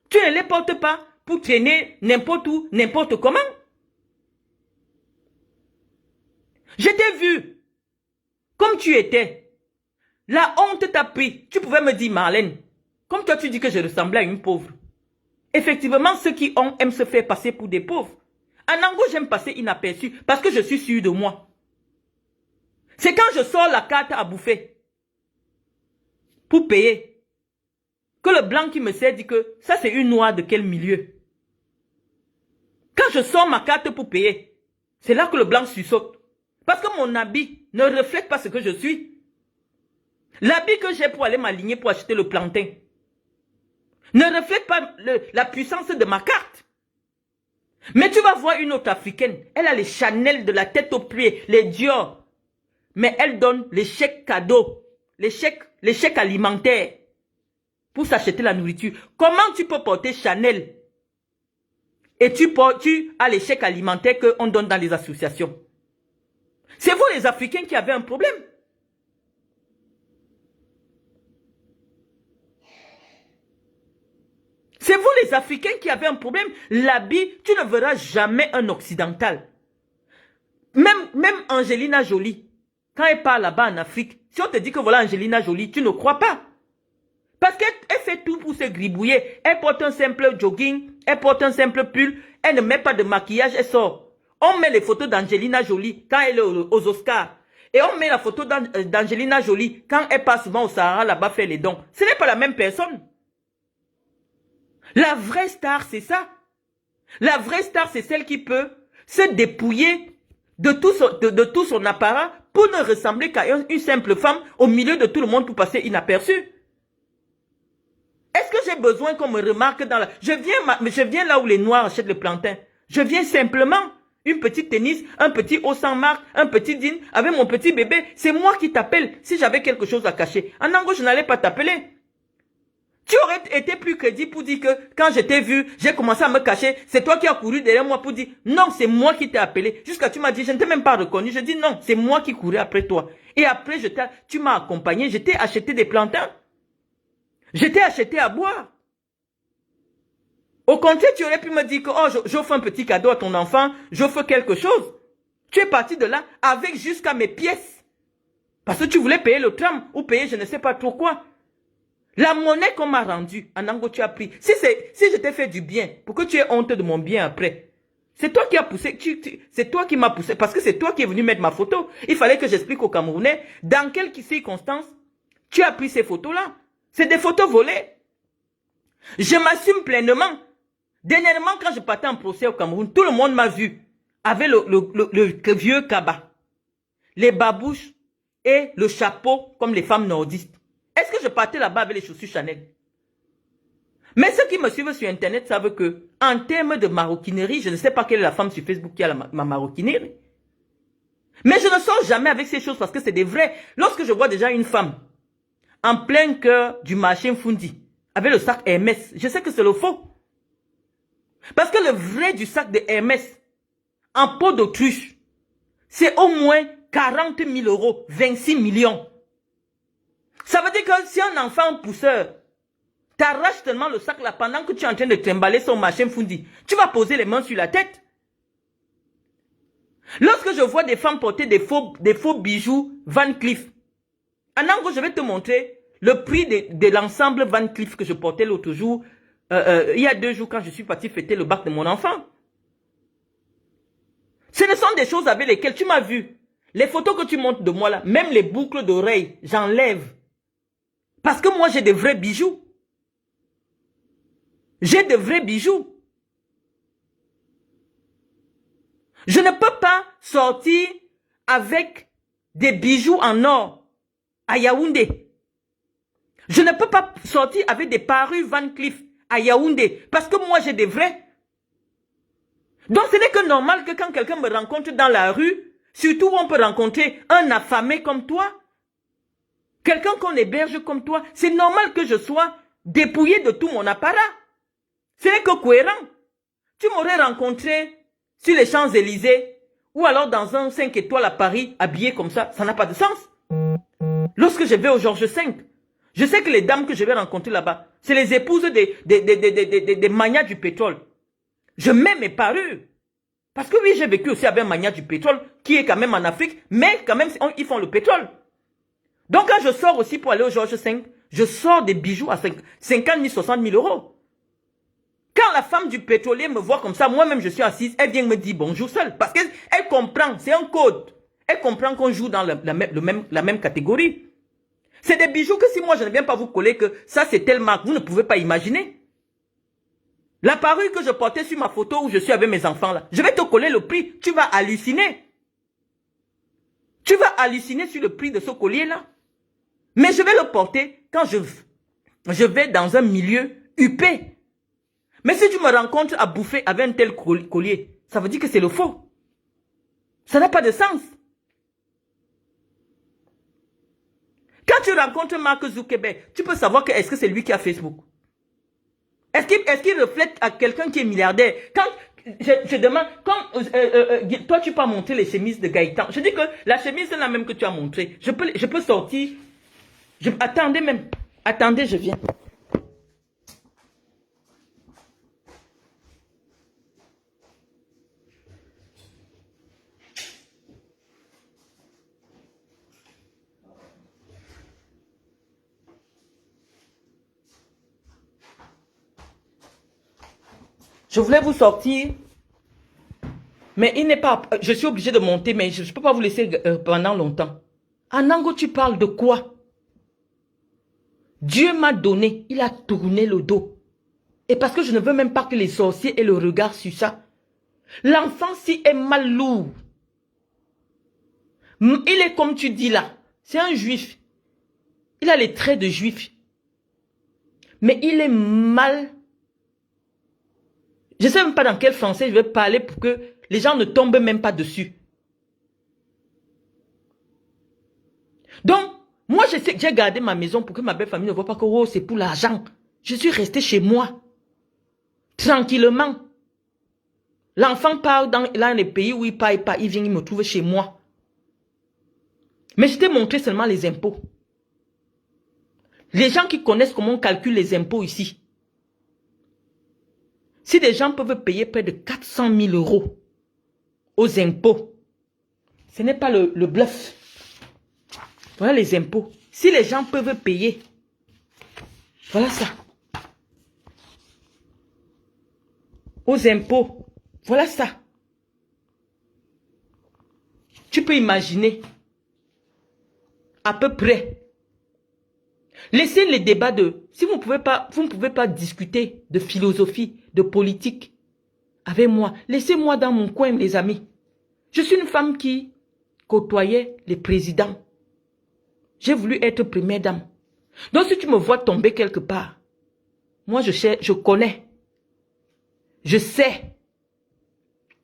Tu ne les portes pas pour traîner n'importe où, n'importe comment. Je t'ai vu comme tu étais. La honte t'a pris. Tu pouvais me dire, Marlène, comme toi tu dis que je ressemblais à une pauvre. Effectivement, ceux qui ont aiment se faire passer pour des pauvres. En Ango, j'aime passer inaperçu parce que je suis sûr de moi. C'est quand je sors la carte à bouffer pour payer que le blanc qui me sert dit que ça c'est une noire de quel milieu. Quand je sors ma carte pour payer, c'est là que le blanc sursaute. Parce que mon habit ne reflète pas ce que je suis. L'habit que j'ai pour aller m'aligner pour acheter le plantain ne reflète pas la puissance de ma carte. Mais tu vas voir une autre africaine, elle a les Chanel de la tête aux pieds, les Dior. Mais elle donne les chèques cadeaux, les chèques alimentaires pour s'acheter la nourriture. Comment tu peux porter Chanel et tu as les chèques alimentaires qu'on donne dans les associations? C'est vous les Africains qui avez un problème. C'est vous les Africains qui avez un problème. L'habit, tu ne verras jamais un occidental. Même Angelina Jolie, quand elle part là-bas en Afrique, si on te dit que voilà Angelina Jolie, tu ne crois pas. Parce qu'elle fait tout pour se gribouiller. Elle porte un simple jogging, elle porte un simple pull, elle ne met pas de maquillage, elle sort. On met les photos d'Angelina Jolie quand elle est aux Oscars. Et on met la photo d'Angelina Jolie quand elle passe souvent au Sahara là-bas faire les dons. Ce n'est pas la même personne. La vraie star, c'est ça. La vraie star, c'est celle qui peut se dépouiller de tout son apparat pour ne ressembler qu'à une simple femme au milieu de tout le monde pour passer inaperçue. Est-ce que j'ai besoin qu'on me remarque dans la... Je viens là où les Noirs achètent le plantain. Je viens simplement, une petite tennis, un petit haut sans marque, un petit jean, avec mon petit bébé. C'est moi qui t'appelle si j'avais quelque chose à cacher. En Ango, je n'allais pas t'appeler. Tu aurais été plus crédible pour dire que quand je t'ai vu, j'ai commencé à me cacher. C'est toi qui as couru derrière moi pour dire non, c'est moi qui t'ai appelé. Jusqu'à tu m'as dit, je ne t'ai même pas reconnu. Je dis non, c'est moi qui courais après toi. Et après, tu m'as accompagné, je t'ai acheté des plantains. Je t'ai acheté à boire. Au contraire, tu aurais pu me dire que oh, j'offre un petit cadeau à ton enfant, j'offre quelque chose. Tu es parti de là avec jusqu'à mes pièces. Parce que tu voulais payer le tram ou payer je ne sais pas trop quoi. La monnaie qu'on m'a rendue, en Ango, tu as pris. Si je t'ai fait du bien, pour que tu aies honte de mon bien après, c'est toi qui as poussé, c'est toi qui m'as poussé, parce que c'est toi qui es venu mettre ma photo. Il fallait que j'explique aux Camerounais dans quelles circonstances tu as pris ces photos-là. C'est des photos volées. Je m'assume pleinement. Dernièrement, quand je partais en procès au Cameroun, tout le monde m'a vu avec le vieux kaba, les babouches et le chapeau comme les femmes nordistes. Est-ce que je partais là-bas avec les chaussures Chanel? Mais ceux qui me suivent sur Internet savent que, en termes de maroquinerie, je ne sais pas quelle est la femme sur Facebook qui a ma maroquinerie. Mais je ne sors jamais avec ces choses parce que c'est des vrais. Lorsque je vois déjà une femme en plein cœur du marché Mfundi, avec le sac Hermès, je sais que c'est le faux. Parce que le vrai du sac de Hermès, en peau d'autruche, c'est au moins 40 000 €, 26 millions. Ça veut dire que si un enfant pousseur t'arrache tellement le sac là pendant que tu es en train de trimballer son machin Fundi, tu vas poser les mains sur la tête. Lorsque je vois des femmes porter des faux bijoux Van Cleef, en Ango, je vais te montrer le prix de l'ensemble Van Cleef que je portais l'autre jour, il y a 2 jours quand je suis parti fêter le bac de mon enfant. Ce ne sont des choses avec lesquelles tu m'as vu. Les photos que tu montres de moi là, même les boucles d'oreilles, j'enlève. Parce que moi, j'ai de vrais bijoux. J'ai de vrais bijoux. Je ne peux pas sortir avec des bijoux en or à Yaoundé. Je ne peux pas sortir avec des parures Van Cleef à Yaoundé. Parce que moi, j'ai des vrais. Donc, ce n'est que normal que quand quelqu'un me rencontre dans la rue, surtout où on peut rencontrer un affamé comme toi, quelqu'un qu'on héberge comme toi, c'est normal que je sois dépouillé de tout mon apparat. Ce n'est que cohérent. Tu m'aurais rencontré sur les Champs-Élysées ou alors dans un 5 étoiles à Paris, habillé comme ça n'a pas de sens. Lorsque je vais au Georges V, je sais que les dames que je vais rencontrer là-bas, c'est les épouses des magnats du pétrole. Je mets mes parures. Parce que oui, j'ai vécu aussi avec un magnat du pétrole qui est quand même en Afrique, mais quand même, ils font le pétrole. Donc quand je sors aussi pour aller au Georges V, je sors des bijoux à 50 000, 60 000 euros. Quand la femme du pétrolier me voit comme ça, moi-même je suis assise, elle vient me dire bonjour seule. Parce qu'elle comprend, c'est un code. Elle comprend qu'on joue dans la même catégorie. C'est des bijoux que si moi je ne viens pas vous coller que ça c'est telle marque, vous ne pouvez pas imaginer. La parure que je portais sur ma photo où je suis avec mes enfants là, je vais te coller le prix, tu vas halluciner. Tu vas halluciner sur le prix de ce collier là. Mais je vais le porter quand je vais dans un milieu huppé. Mais si tu me rencontres à bouffer avec un tel collier, ça veut dire que c'est le faux. Ça n'a pas de sens. Quand tu rencontres Mark Zuckerberg, tu peux savoir que est-ce que c'est lui qui a Facebook. Est-ce qu'il reflète à quelqu'un qui est milliardaire? Quand je demande, quand toi tu peux montrer les chemises de Gaëtan, je dis que la chemise c'est la même que tu as montrée. Je peux sortir. Attendez même. Attendez, je viens. Je voulais vous sortir, mais il n'est pas... Je suis obligé de monter, mais je ne peux pas vous laisser pendant longtemps. Anango, tu parles de quoi? Dieu m'a donné, il a tourné le dos. Et parce que je ne veux même pas que les sorciers aient le regard sur ça. L'enfant-ci est mal lourd. Il est comme tu dis là. C'est un juif. Il a les traits de juif. Mais il est mal. Je ne sais même pas dans quel français je vais parler pour que les gens ne tombent même pas dessus. Donc, moi je sais que j'ai gardé ma maison pour que ma belle famille ne voit pas que oh, c'est pour l'argent. Je suis resté chez moi. Tranquillement. L'enfant part dans les pays où il part pas, il vient, il me trouve chez moi. Mais je t'ai montré seulement les impôts. Les gens qui connaissent comment on calcule les impôts ici. Si des gens peuvent payer près de 400 000 euros aux impôts, ce n'est pas le bluff. Voilà les impôts. Si les gens peuvent payer, voilà ça. Aux impôts, voilà ça. Tu peux imaginer à peu près. Laissez les débats de... Si vous ne pouvez pas discuter de philosophie, de politique avec moi. Laissez-moi dans mon coin, les amis. Je suis une femme qui côtoyait les présidents. J'ai voulu être première dame. Donc si tu me vois tomber quelque part, moi je connais. Je sais.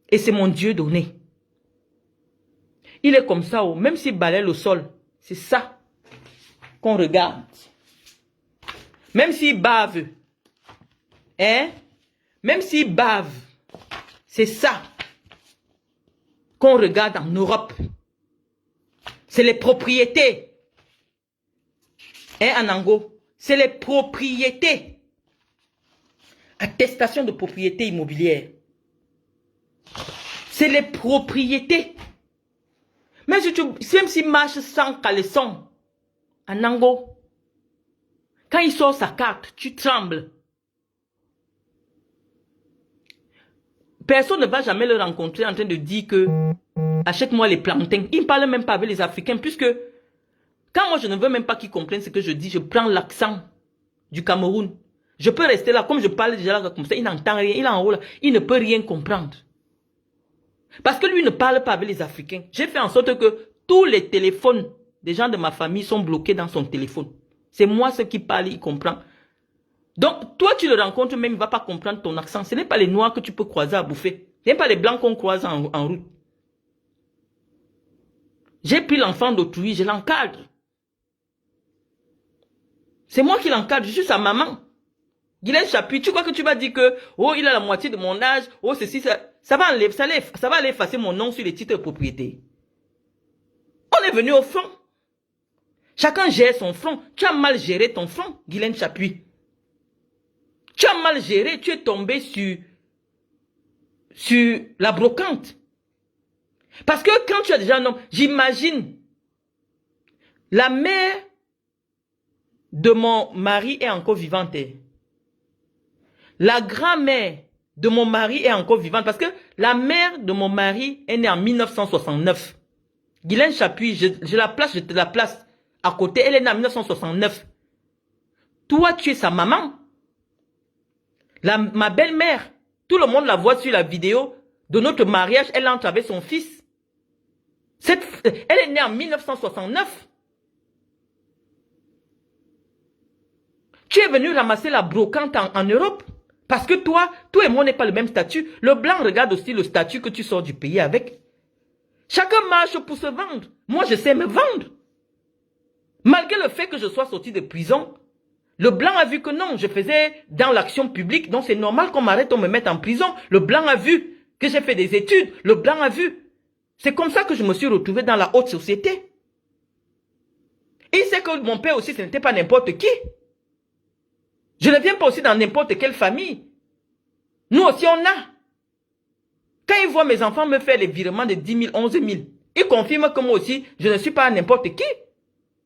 Et c'est mon Dieu donné. Il est comme ça, même s'il balaye le sol, c'est ça qu'on regarde. Même s'il bave, hein? Même s'il bave, c'est ça qu'on regarde en Europe. C'est les propriétés. Hein, Anango? C'est les propriétés. Attestation de propriété immobilière. C'est les propriétés. Mais si même s'il marche sans caleçon, Anango, quand il sort sa carte, tu trembles. Personne ne va jamais le rencontrer en train de dire que achète-moi les plantains. Il ne parle même pas avec les Africains puisque quand moi je ne veux même pas qu'ils comprennent ce que je dis, je prends l'accent du Cameroun. Je peux rester là, comme je parle déjà là comme ça, il n'entend rien, il est en haut là, il ne peut rien comprendre. Parce que lui ne parle pas avec les Africains. J'ai fait en sorte que tous les téléphones des gens de ma famille sont bloqués dans son téléphone. C'est moi ce qui parle, il comprend. Donc, toi, tu le rencontres même, il ne va pas comprendre ton accent. Ce n'est pas les noirs que tu peux croiser à bouffer. Ce n'est pas les blancs qu'on croise en route. J'ai pris l'enfant d'autrui, je l'encadre. C'est moi qui l'encadre, je suis sa maman. Guylaine Chapuis, tu crois que tu vas dire que, oh, il a la moitié de mon âge, oh, ceci, ça va aller effacer mon nom sur les titres de propriété. On est venu au front. Chacun gère son front. Tu as mal géré ton front, Guylaine Chapuis. Tu as mal géré, tu es tombé sur la brocante. Parce que quand tu as déjà un homme, j'imagine, la mère de mon mari est encore vivante. La grand-mère de mon mari est encore vivante. Parce que la mère de mon mari est née en 1969. Guylaine Chapuis, je te la place à côté. Elle est née en 1969. Toi, tu es sa maman. Ma belle-mère, tout le monde la voit sur la vidéo de notre mariage. Elle entre avec son fils. Elle est née en 1969. Tu es venu ramasser la brocante en Europe. Parce que toi et moi, on n'est pas le même statut. Le blanc regarde aussi le statut que tu sors du pays avec. Chacun marche pour se vendre. Moi, je sais me vendre. Malgré le fait que je sois sorti de prison, le blanc a vu que non, je faisais dans l'action publique, donc c'est normal qu'on m'arrête, on me mette en prison. Le blanc a vu que j'ai fait des études. Le blanc a vu. C'est comme ça que je me suis retrouvé dans la haute société. Il sait que mon père aussi, ce n'était pas n'importe qui. Je ne viens pas aussi dans n'importe quelle famille. Nous aussi, on a. Quand ils voient mes enfants me faire les virements de 10 000, 11 000, ils confirment que moi aussi, je ne suis pas n'importe qui.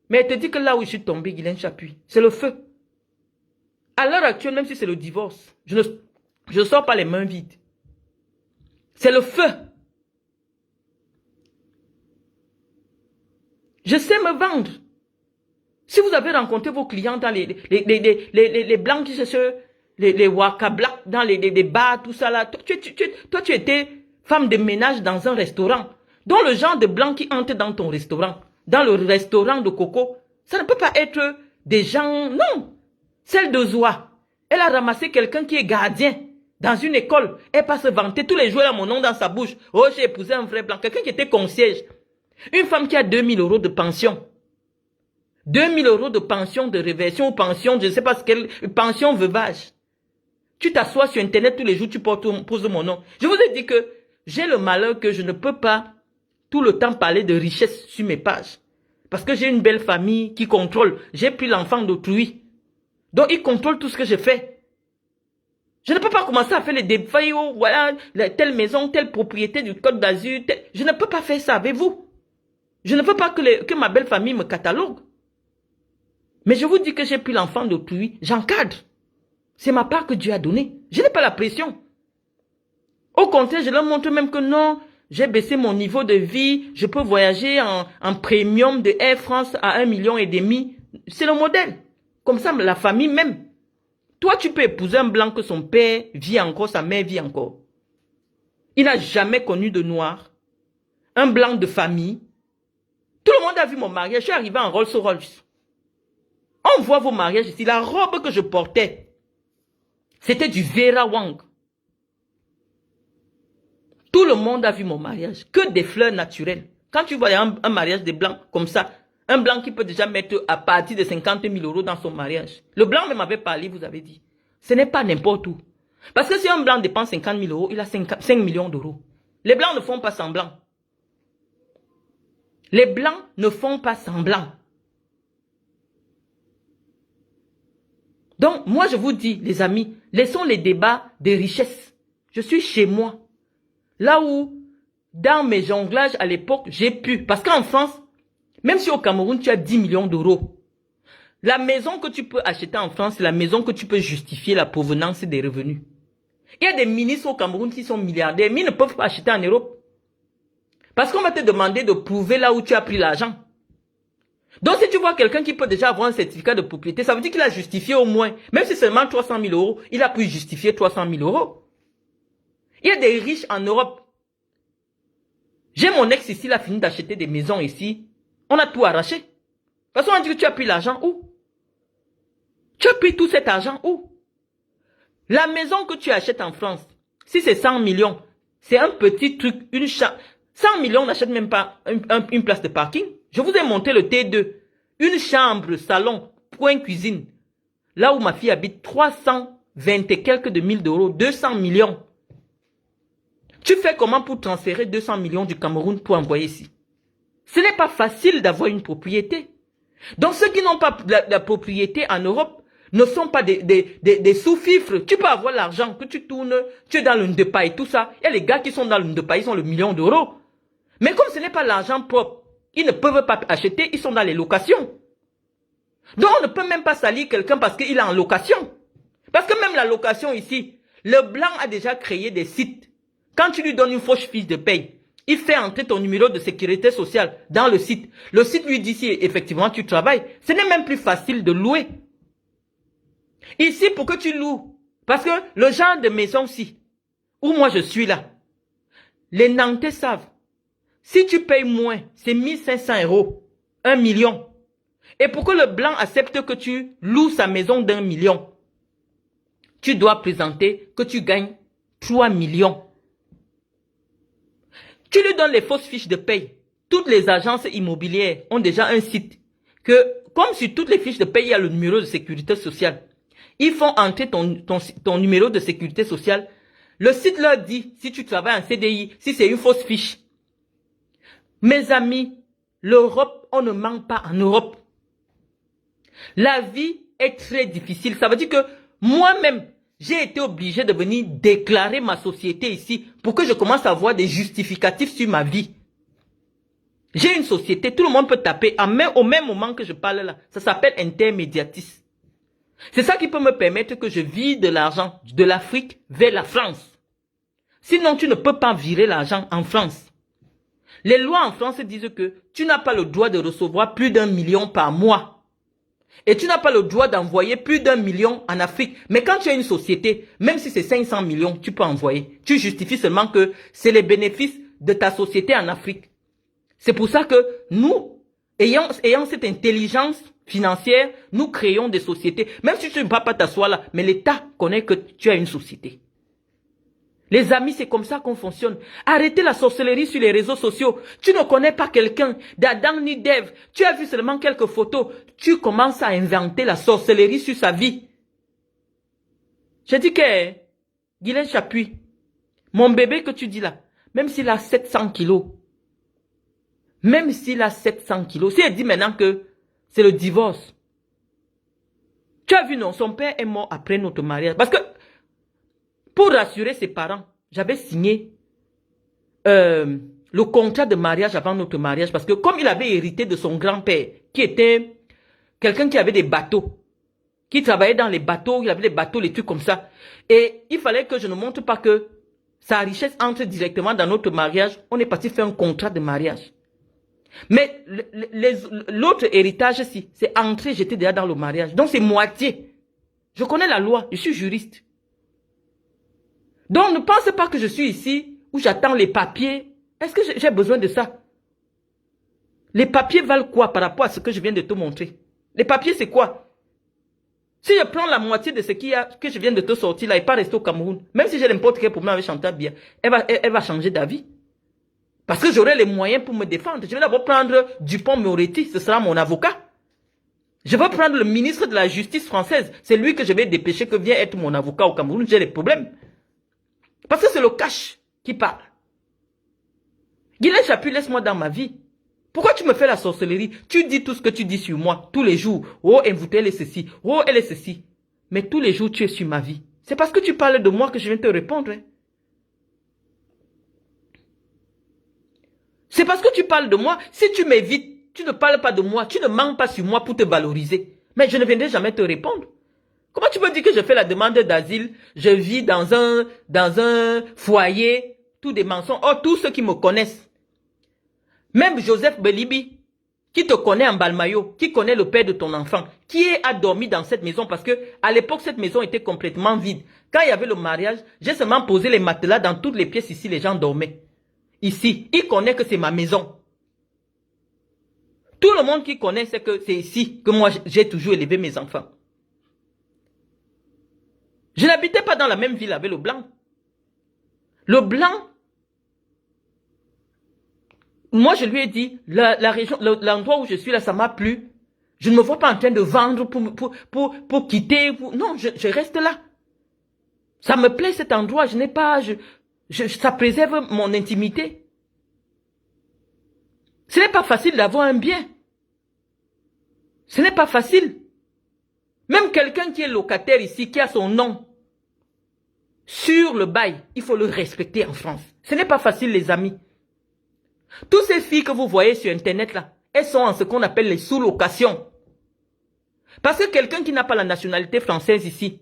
Mais elle te dit que là où je suis tombé, Guylaine Chapuis, c'est le feu. À l'heure actuelle, même si c'est le divorce, je ne sors pas les mains vides. C'est le feu. Je sais me vendre. Si vous avez rencontré vos clients dans les blancs qui se... Les waka black dans les bars, tout ça là. Toi, tu étais femme de ménage dans un restaurant. Donc le genre de blanc qui entre dans ton restaurant, dans le restaurant de Coco, ça ne peut pas être des gens... Non. Celle de Zoua, elle a ramassé quelqu'un qui est gardien dans une école. Elle passe se vanter tous les jours, elle a mon nom dans sa bouche. Oh, j'ai épousé un vrai blanc. Quelqu'un qui était concierge. Une femme qui a 2 000 € de pension. 2 000 € de pension de réversion ou pension, je ne sais pas ce qu'elle... Pension veuvage. Tu t'assois sur Internet tous les jours, tu poses mon nom. Je vous ai dit que j'ai le malheur que je ne peux pas tout le temps parler de richesse sur mes pages. Parce que j'ai une belle famille qui contrôle. J'ai pris l'enfant d'autrui. Donc, il contrôle tout ce que je fais. Je ne peux pas commencer à faire les défailles, voilà, telle maison, telle propriété du Côte d'Azur. Je ne peux pas faire ça avec vous. Je ne veux pas que ma belle famille me catalogue. Mais je vous dis que j'ai pris l'enfant d'autrui, j'encadre. C'est ma part que Dieu a donnée. Je n'ai pas la pression. Au contraire, je leur montre même que non, j'ai baissé mon niveau de vie, je peux voyager en premium de Air France à 1,5 million. C'est le modèle. Comme ça, la famille même. Toi, tu peux épouser un blanc que son père vit encore, sa mère vit encore. Il n'a jamais connu de noir. Un blanc de famille. Tout le monde a vu mon mariage. Je suis arrivé en Rolls-Royce. On voit vos mariages ici. La robe que je portais, c'était du Vera Wang. Tout le monde a vu mon mariage. Que des fleurs naturelles. Quand tu vois un mariage de blancs comme ça, un blanc qui peut déjà mettre à partir de 50 000 € dans son mariage. Le blanc me m'avait parlé, vous avez dit. Ce n'est pas n'importe où. Parce que si un blanc dépense 50 000 €, il a 5 millions d'euros. Les blancs ne font pas semblant. Les blancs ne font pas semblant. Donc, moi, je vous dis, les amis, laissons les débats de richesse. Je suis chez moi. Là où, dans mes jonglages à l'époque, j'ai pu. Parce qu'en France, même si au Cameroun, tu as 10 millions d'euros, la maison que tu peux acheter en France, c'est la maison que tu peux justifier la provenance des revenus. Il y a des ministres au Cameroun qui sont milliardaires, mais ils ne peuvent pas acheter en Europe. Parce qu'on va te demander de prouver là où tu as pris l'argent. Donc si tu vois quelqu'un qui peut déjà avoir un certificat de propriété, ça veut dire qu'il a justifié au moins, même si c'est seulement 300 000 euros, il a pu justifier 300 000 euros. Il y a des riches en Europe. J'ai mon ex ici, il a fini d'acheter des maisons ici. On a tout arraché. Parce qu'on a dit que tu as pris l'argent où? Tu as pris tout cet argent où? La maison que tu achètes en France, si c'est 100 millions, c'est un petit truc, une chambre. 100 millions, on n'achète même pas une place de parking. Je vous ai monté le T2. Une chambre, salon, point cuisine. Là où ma fille habite, 320 et quelques de mille d'euros, 200 millions. Tu fais comment pour transférer 200 millions du Cameroun pour envoyer ici? Ce n'est pas facile d'avoir une propriété. Donc ceux qui n'ont pas la propriété en Europe ne sont pas des sous-fifres. Tu peux avoir l'argent que tu tournes, tu es dans le Ndepa et tout ça. Il y a les gars qui sont dans le Ndepa, ils ont le million d'euros. Mais comme ce n'est pas l'argent propre, ils ne peuvent pas acheter, ils sont dans les locations. Donc on ne peut même pas salir quelqu'un parce qu'il est en location. Parce que même la location ici, le blanc a déjà créé des sites. Quand tu lui donnes une fausse fiche de paye, il fait entrer ton numéro de sécurité sociale dans le site. Le site lui dit si effectivement tu travailles. Ce n'est même plus facile de louer. Ici, pour que tu loues, parce que le genre de maison-ci, où moi je suis là, les Nantais savent, si tu payes moins, c'est 1500 euros, 1 million. Et pour que le blanc accepte que tu loues sa maison d'1 million, tu dois présenter que tu gagnes 3 millions. Tu lui donnes les fausses fiches de paye. Toutes les agences immobilières ont déjà un site que, comme sur toutes les fiches de paye, il y a le numéro de sécurité sociale. Ils font entrer ton numéro de sécurité sociale. Le site leur dit, si tu travailles en CDI, si c'est une fausse fiche. Mes amis, l'Europe, on ne ment pas en Europe. La vie est très difficile. Ça veut dire que moi-même, j'ai été obligé de venir déclarer ma société ici pour que je commence à avoir des justificatifs sur ma vie. J'ai une société, tout le monde peut taper au même moment que je parle là. Ça s'appelle intermédiatis. C'est ça qui peut me permettre que je vire de l'argent de l'Afrique vers la France. Sinon, tu ne peux pas virer l'argent en France. Les lois en France disent que tu n'as pas le droit de recevoir plus d'1 million par mois. Et tu n'as pas le droit d'envoyer plus d'1 million en Afrique. Mais quand tu as une société, même si c'est 500 millions, tu peux envoyer. Tu justifies seulement que c'est les bénéfices de ta société en Afrique. C'est pour ça que nous, ayant cette intelligence financière, nous créons des sociétés. Même si tu ne vas pas t'asseoir là, mais l'État connaît que tu as une société. Les amis, c'est comme ça qu'on fonctionne. Arrêtez la sorcellerie sur les réseaux sociaux. Tu ne connais pas quelqu'un d'Adam ni d'Ève. Tu as vu seulement quelques photos. Tu commences à inventer la sorcellerie sur sa vie. Je dis que, Guylaine Chapuis, mon bébé que tu dis là, même s'il a 700 kilos, si elle dit maintenant que c'est le divorce. Tu as vu, non, son père est mort après notre mariage. Parce que, pour rassurer ses parents, j'avais signé le contrat de mariage avant notre mariage. Parce que comme il avait hérité de son grand-père, qui était quelqu'un qui avait des bateaux, qui travaillait dans les bateaux, il avait des bateaux, les trucs comme ça. Et il fallait que je ne montre pas que sa richesse entre directement dans notre mariage. On est parti faire un contrat de mariage. Mais l'autre héritage, si, c'est entré, j'étais déjà dans le mariage. Donc c'est moitié. Je connais la loi, je suis juriste. Donc ne pense pas que je suis ici où j'attends les papiers. Est-ce que j'ai besoin de ça? Les papiers valent quoi par rapport à ce que je viens de te montrer? Les papiers c'est quoi? Si je prends la moitié de ce que je viens de te sortir là et pas rester au Cameroun, même si j'ai n'importe quel problème avec Chantal Biya, elle va changer d'avis. Parce que j'aurai les moyens pour me défendre. Je vais d'abord prendre Dupont-Moretti, ce sera mon avocat. Je vais prendre le ministre de la Justice française. C'est lui que je vais dépêcher que vienne être mon avocat au Cameroun. J'ai les problèmes. Parce que c'est le cash qui parle. Guylaine Chapuis, laisse-moi dans ma vie. Pourquoi tu me fais la sorcellerie? Tu dis tout ce que tu dis sur moi, tous les jours. Oh, elle est ceci. Oh, elle est ceci. Mais tous les jours, tu es sur ma vie. C'est parce que tu parles de moi que je viens te répondre. Hein. C'est parce que tu parles de moi. Si tu m'évites, tu ne parles pas de moi. Tu ne mens pas sur moi pour te valoriser. Mais je ne viendrai jamais te répondre. Comment tu peux dire que je fais la demande d'asile, je vis dans un foyer, tous des mensonges. Oh, tous ceux qui me connaissent, même Joseph Belibi, qui te connaît en Balmayo, qui connaît le père de ton enfant, qui a dormi dans cette maison parce que à l'époque, cette maison était complètement vide. Quand il y avait le mariage, j'ai seulement posé les matelas dans toutes les pièces ici, les gens dormaient. Ici, il connaît que c'est ma maison. Tout le monde qui connaît sait que c'est ici que moi, j'ai toujours élevé mes enfants. Je n'habitais pas dans la même ville avec le blanc. Le blanc, moi je lui ai dit, la région, l'endroit où je suis là, ça m'a plu. Je ne me vois pas en train de vendre pour quitter. Non, je reste là. Ça me plaît cet endroit, je n'ai pas, ça préserve mon intimité. Ce n'est pas facile d'avoir un bien. Ce n'est pas facile. Même quelqu'un qui est locataire ici, qui a son nom sur le bail, il faut le respecter en France. Ce n'est pas facile, les amis. Toutes ces filles que vous voyez sur Internet, là, elles sont en ce qu'on appelle les sous-locations. Parce que quelqu'un qui n'a pas la nationalité française ici,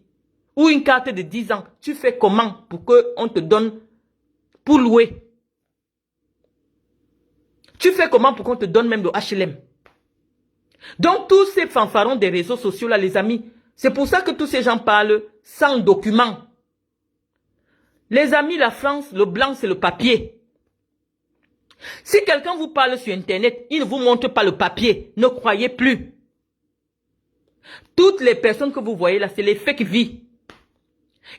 ou une carte de 10 ans, tu fais comment pour qu'on te donne pour louer? Tu fais comment pour qu'on te donne même le HLM? Donc, tous ces fanfarons des réseaux sociaux, là, les amis, c'est pour ça que tous ces gens parlent sans document. Les amis, la France, le blanc, c'est le papier. Si quelqu'un vous parle sur Internet, il ne vous montre pas le papier, ne croyez plus. Toutes les personnes que vous voyez là, c'est les fake vies.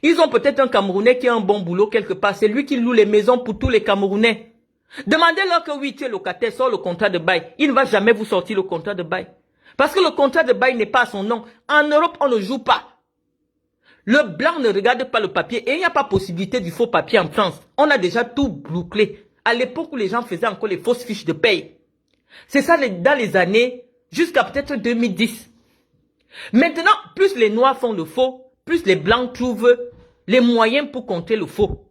Ils ont peut-être un Camerounais qui a un bon boulot quelque part. C'est lui qui loue les maisons pour tous les Camerounais. Demandez-leur que oui, tu es locataire, sors le contrat de bail. Il ne va jamais vous sortir le contrat de bail. Parce que le contrat de bail n'est pas à son nom. En Europe, on ne joue pas. Le blanc ne regarde pas le papier et il n'y a pas possibilité du faux papier en France. On a déjà tout bouclé. À l'époque où les gens faisaient encore les fausses fiches de paye. C'est ça dans les années jusqu'à peut-être 2010. Maintenant, plus les noirs font le faux, plus les blancs trouvent les moyens pour contrer le faux.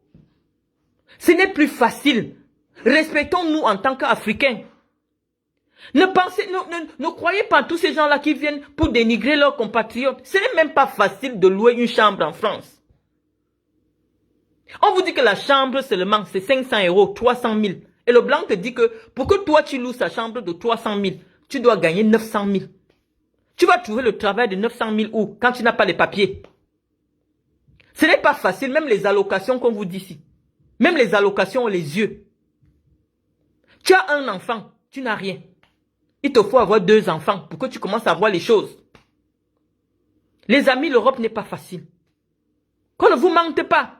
Ce n'est plus facile. Respectons-nous en tant qu'Africains. Ne croyez pas à tous ces gens-là qui viennent pour dénigrer leurs compatriotes. Ce n'est même pas facile de louer une chambre en France. On vous dit que la chambre seulement c'est 500 €, 300 000. Et le blanc te dit que pour que toi tu loues sa chambre de 300 000, tu dois gagner 900 000. Tu vas trouver le travail de 900 000 où quand tu n'as pas les papiers. Ce n'est pas facile, même les allocations qu'on vous dit ici. Même les allocations ont les yeux. Tu as un enfant, tu n'as rien. Il te faut avoir 2 enfants pour que tu commences à voir les choses. Les amis, l'Europe n'est pas facile. Qu'on ne vous mente pas.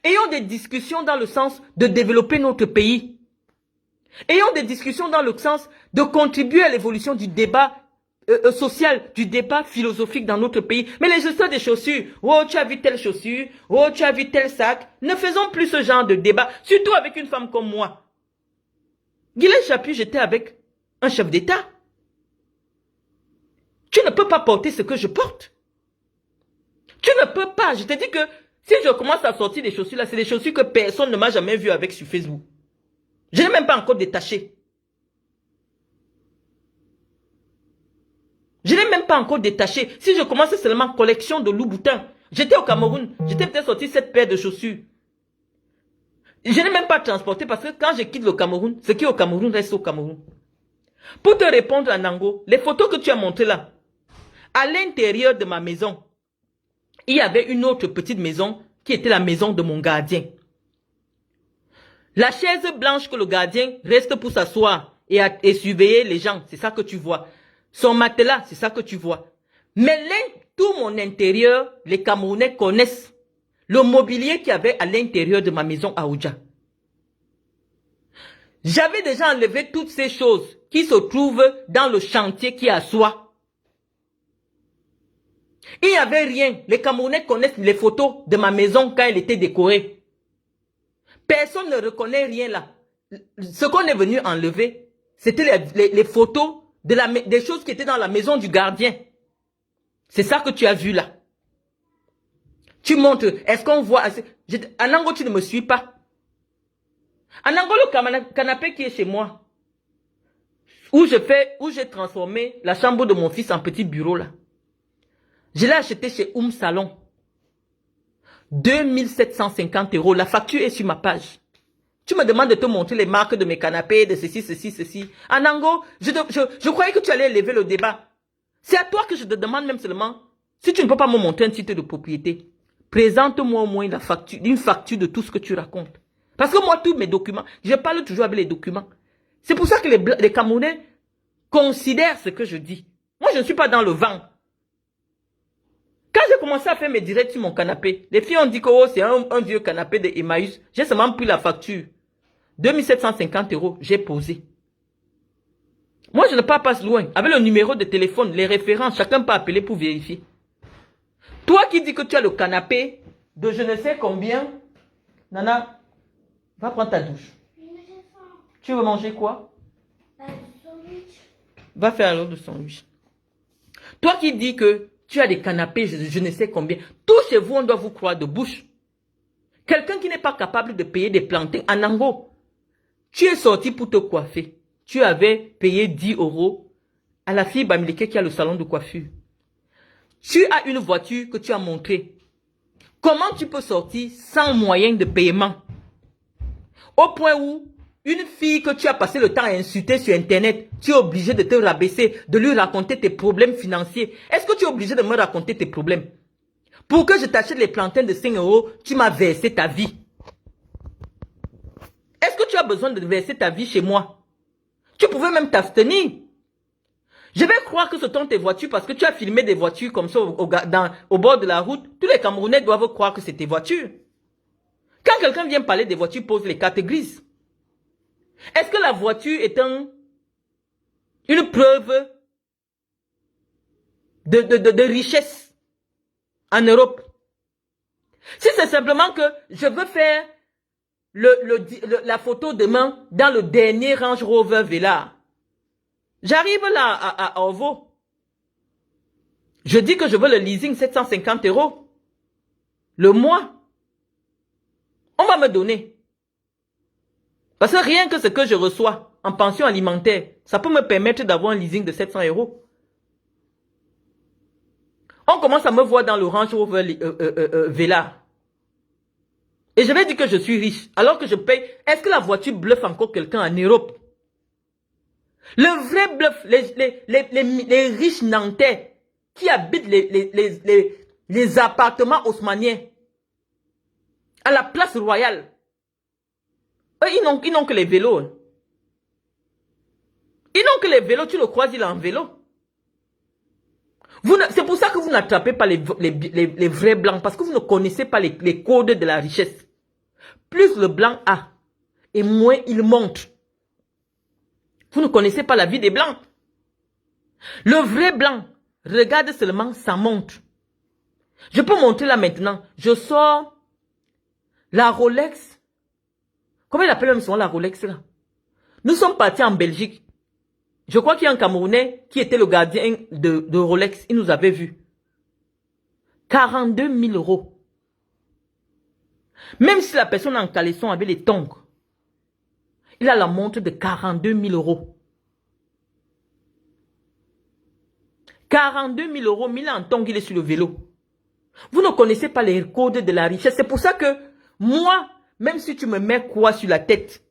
Ayons des discussions dans le sens de développer notre pays. Ayons des discussions dans le sens de contribuer à l'évolution du débat social, du débat philosophique dans notre pays. Mais les gesteurs des chaussures, oh tu as vu telle chaussure, oh tu as vu tel sac, ne faisons plus ce genre de débat, surtout avec une femme comme moi. Guylaine Chapuis, j'étais avec un chef d'État. Tu ne peux pas porter ce que je porte. Tu ne peux pas. Je te dis que si je commence à sortir des chaussures là, c'est des chaussures que personne ne m'a jamais vu avec sur Facebook. Je n'ai même pas encore détaché. Je n'ai même pas encore détaché. Si je commençais seulement collection de Louboutin, j'étais au Cameroun, j'étais peut-être sorti cette paire de chaussures. Je n'ai même pas transporté parce que quand je quitte le Cameroun, ce qui est au Cameroun reste au Cameroun. Pour te répondre à Nango, les photos que tu as montrées là, à l'intérieur de ma maison, il y avait une autre petite maison qui était la maison de mon gardien. La chaise blanche que le gardien reste pour s'asseoir et surveiller les gens, c'est ça que tu vois. Son matelas, c'est ça que tu vois. Mais tout mon intérieur, les Camerounais connaissent le mobilier qu'il y avait à l'intérieur de ma maison à Oudja. J'avais déjà enlevé toutes ces choses qui se trouvent dans le chantier qui est à soi. Il n'y avait rien. Les Camerounais connaissent les photos de ma maison quand elle était décorée. Personne ne reconnaît rien là. Ce qu'on est venu enlever, c'était les photos des choses qui étaient dans la maison du gardien. C'est ça que tu as vu là. Tu montres, est-ce qu'on voit... Anango, tu ne me suis pas. Anango, le canapé qui est chez moi, où j'ai transformé la chambre de mon fils en petit bureau là. Je l'ai acheté chez Salon. 2750 €. La facture est sur ma page. Tu me demandes de te montrer les marques de mes canapés, de ceci, ceci, ceci. Anango, je croyais que tu allais élever le débat. C'est à toi que je te demande même seulement, si tu ne peux pas me montrer un titre de propriété, présente-moi au moins une facture de tout ce que tu racontes. Parce que moi, tous mes documents, je parle toujours avec les documents. C'est pour ça que les Camerounais considèrent ce que je dis. Moi, je ne suis pas dans le vent. Quand j'ai commencé à faire mes directs sur mon canapé, les filles ont dit que oh, c'est un vieux canapé de Emmaüs. J'ai seulement pris la facture. 2750 €, j'ai posé. Moi, je ne pars pas loin. Avec le numéro de téléphone, les références, chacun peut appeler pour vérifier. Toi qui dis que tu as le canapé de je ne sais combien, Nana, va prendre ta douche. Tu veux manger quoi? Va faire alors de sandwich. Toi qui dis que tu as des canapés, je ne sais combien. Tous chez vous, on doit vous croire de bouche. Quelqu'un qui n'est pas capable de payer des plantains. Anango, tu es sorti pour te coiffer. Tu avais payé 10 € à la fille Bamileke qui a le salon de coiffure. Tu as une voiture que tu as montrée. Comment tu peux sortir sans moyen de paiement? Au point où une fille que tu as passé le temps à insulter sur Internet, tu es obligé de te rabaisser, de lui raconter tes problèmes financiers. Est-ce que tu es obligé de me raconter tes problèmes? Pour que je t'achète les plantains de 5 €, tu m'as versé ta vie. Est-ce que tu as besoin de verser ta vie chez moi? Tu pouvais même t'abstenir. Je vais croire que ce sont tes voitures parce que tu as filmé des voitures comme ça au bord de la route. Tous les Camerounais doivent croire que c'est tes voitures. Quand quelqu'un vient parler des voitures, pose les cartes grises. Est-ce que la voiture est une preuve de richesse en Europe? Si c'est simplement que je veux faire la photo demain dans le dernier Range Rover Velar, j'arrive là à Orvo. Je dis que je veux le leasing 750 € le mois. On va me donner. Parce que rien que ce que je reçois en pension alimentaire, ça peut me permettre d'avoir un leasing de 700 €. On commence à me voir dans le Range Rover Velar. Et je vais dire que je suis riche, alors que je paye. Est-ce que la voiture bluffe encore quelqu'un en Europe? Le vrai bluff, les riches nantais qui habitent les appartements haussmanniens à la place royale, eux, ils n'ont que les vélos. Ils n'ont que les vélos, tu le croises, il est en vélo. C'est pour ça que vous n'attrapez pas les vrais blancs, parce que vous ne connaissez pas les codes de la richesse. Plus le blanc a, et moins il monte. Vous ne connaissez pas la vie des blancs. Le vrai blanc, regarde seulement sa montre. Je peux montrer là maintenant. Je sors la Rolex. Comment il appelle même souvent la Rolex là? Nous sommes partis en Belgique. Je crois qu'il y a un Camerounais qui était le gardien de Rolex. Il nous avait vus. 42 000 €. Même si la personne en caleçon avait les tongs, il a la montre de 42 000 €. 42 000 €, mais il a en tongs, il est sur le vélo. Vous ne connaissez pas les codes de la richesse. C'est pour ça que moi, même si tu me mets quoi sur la tête,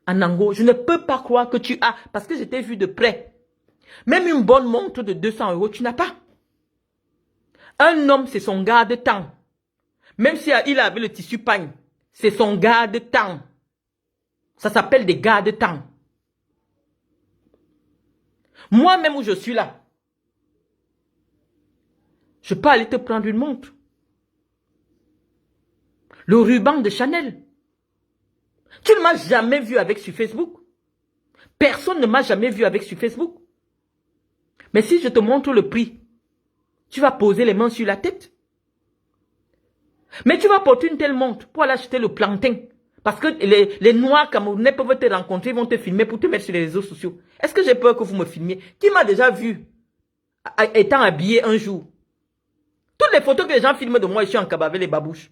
Anango, je ne peux pas croire que tu as, parce que je t'ai vu de près. Même une bonne montre de 200 €, tu n'as pas. Un homme, c'est son garde-temps. Même si il avait le tissu pagne, c'est son garde-temps. Ça s'appelle des garde-temps. Moi-même où je suis là, je peux aller te prendre une montre. Le ruban de Chanel. Tu ne m'as jamais vu avec sur Facebook. Personne ne m'a jamais vu avec sur Facebook. Mais si je te montre le prix, tu vas poser les mains sur la tête. Mais tu vas porter une telle montre pour aller acheter le plantain. Parce que les Noirs Camerounais peuvent te rencontrer, ils vont te filmer pour te mettre sur les réseaux sociaux. Est-ce que j'ai peur que vous me filmiez? Qui m'a déjà vu étant habillé un jour? Toutes les photos que les gens filment de moi, je suis en cabave les babouches.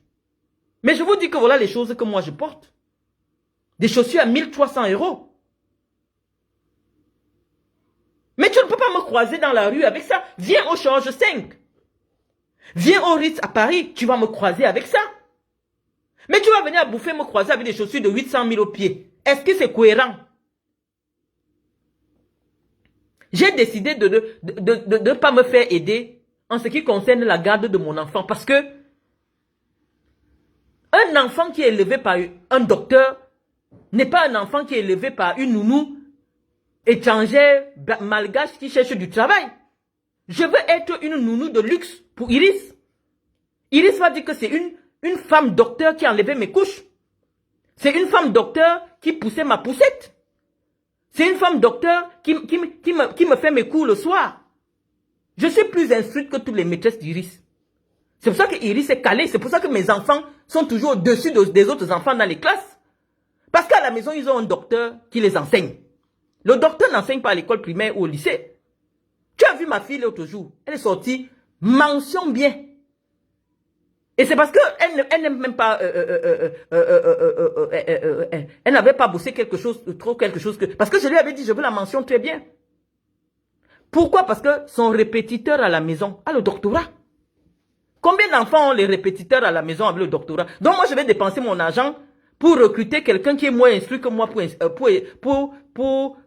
Mais je vous dis que voilà les choses que moi je porte. Des chaussures à 1300 €. Mais tu ne peux pas me croiser dans la rue avec ça. Viens au Georges 5. Viens au Ritz à Paris, tu vas me croiser avec ça. Mais tu vas venir à bouffer, me croiser avec des chaussures de 800 000 au pied. Est-ce que c'est cohérent? J'ai décidé de ne pas me faire aider en ce qui concerne la garde de mon enfant. Parce que un enfant qui est élevé par un docteur n'est pas un enfant qui est élevé par une nounou étrangère malgache qui cherche du travail. Je veux être une nounou de luxe pour Iris. Iris va dire que c'est une femme docteur qui a enlevé mes couches. C'est une femme docteur qui poussait ma poussette. C'est une femme docteur qui me fait mes cours le soir. Je suis plus instruite que toutes les maîtresses d'Iris. C'est pour ça que Iris est calée. C'est pour ça que mes enfants sont toujours au-dessus des autres enfants dans les classes. Parce qu'à la maison, ils ont un docteur qui les enseigne. Le docteur n'enseigne pas à l'école primaire ou au lycée. Tu as vu ma fille l'autre jour. Elle est sortie mention bien. Et c'est parce qu'elle n'aime même pas... elle n'avait pas bossé quelque chose que... Parce que je lui avais dit, je veux la mention très bien. Pourquoi? Parce que son répétiteur à la maison a le doctorat. Combien d'enfants ont les répétiteurs à la maison avec le doctorat? Donc moi, je vais dépenser mon argent pour recruter quelqu'un qui est moins instruit que moi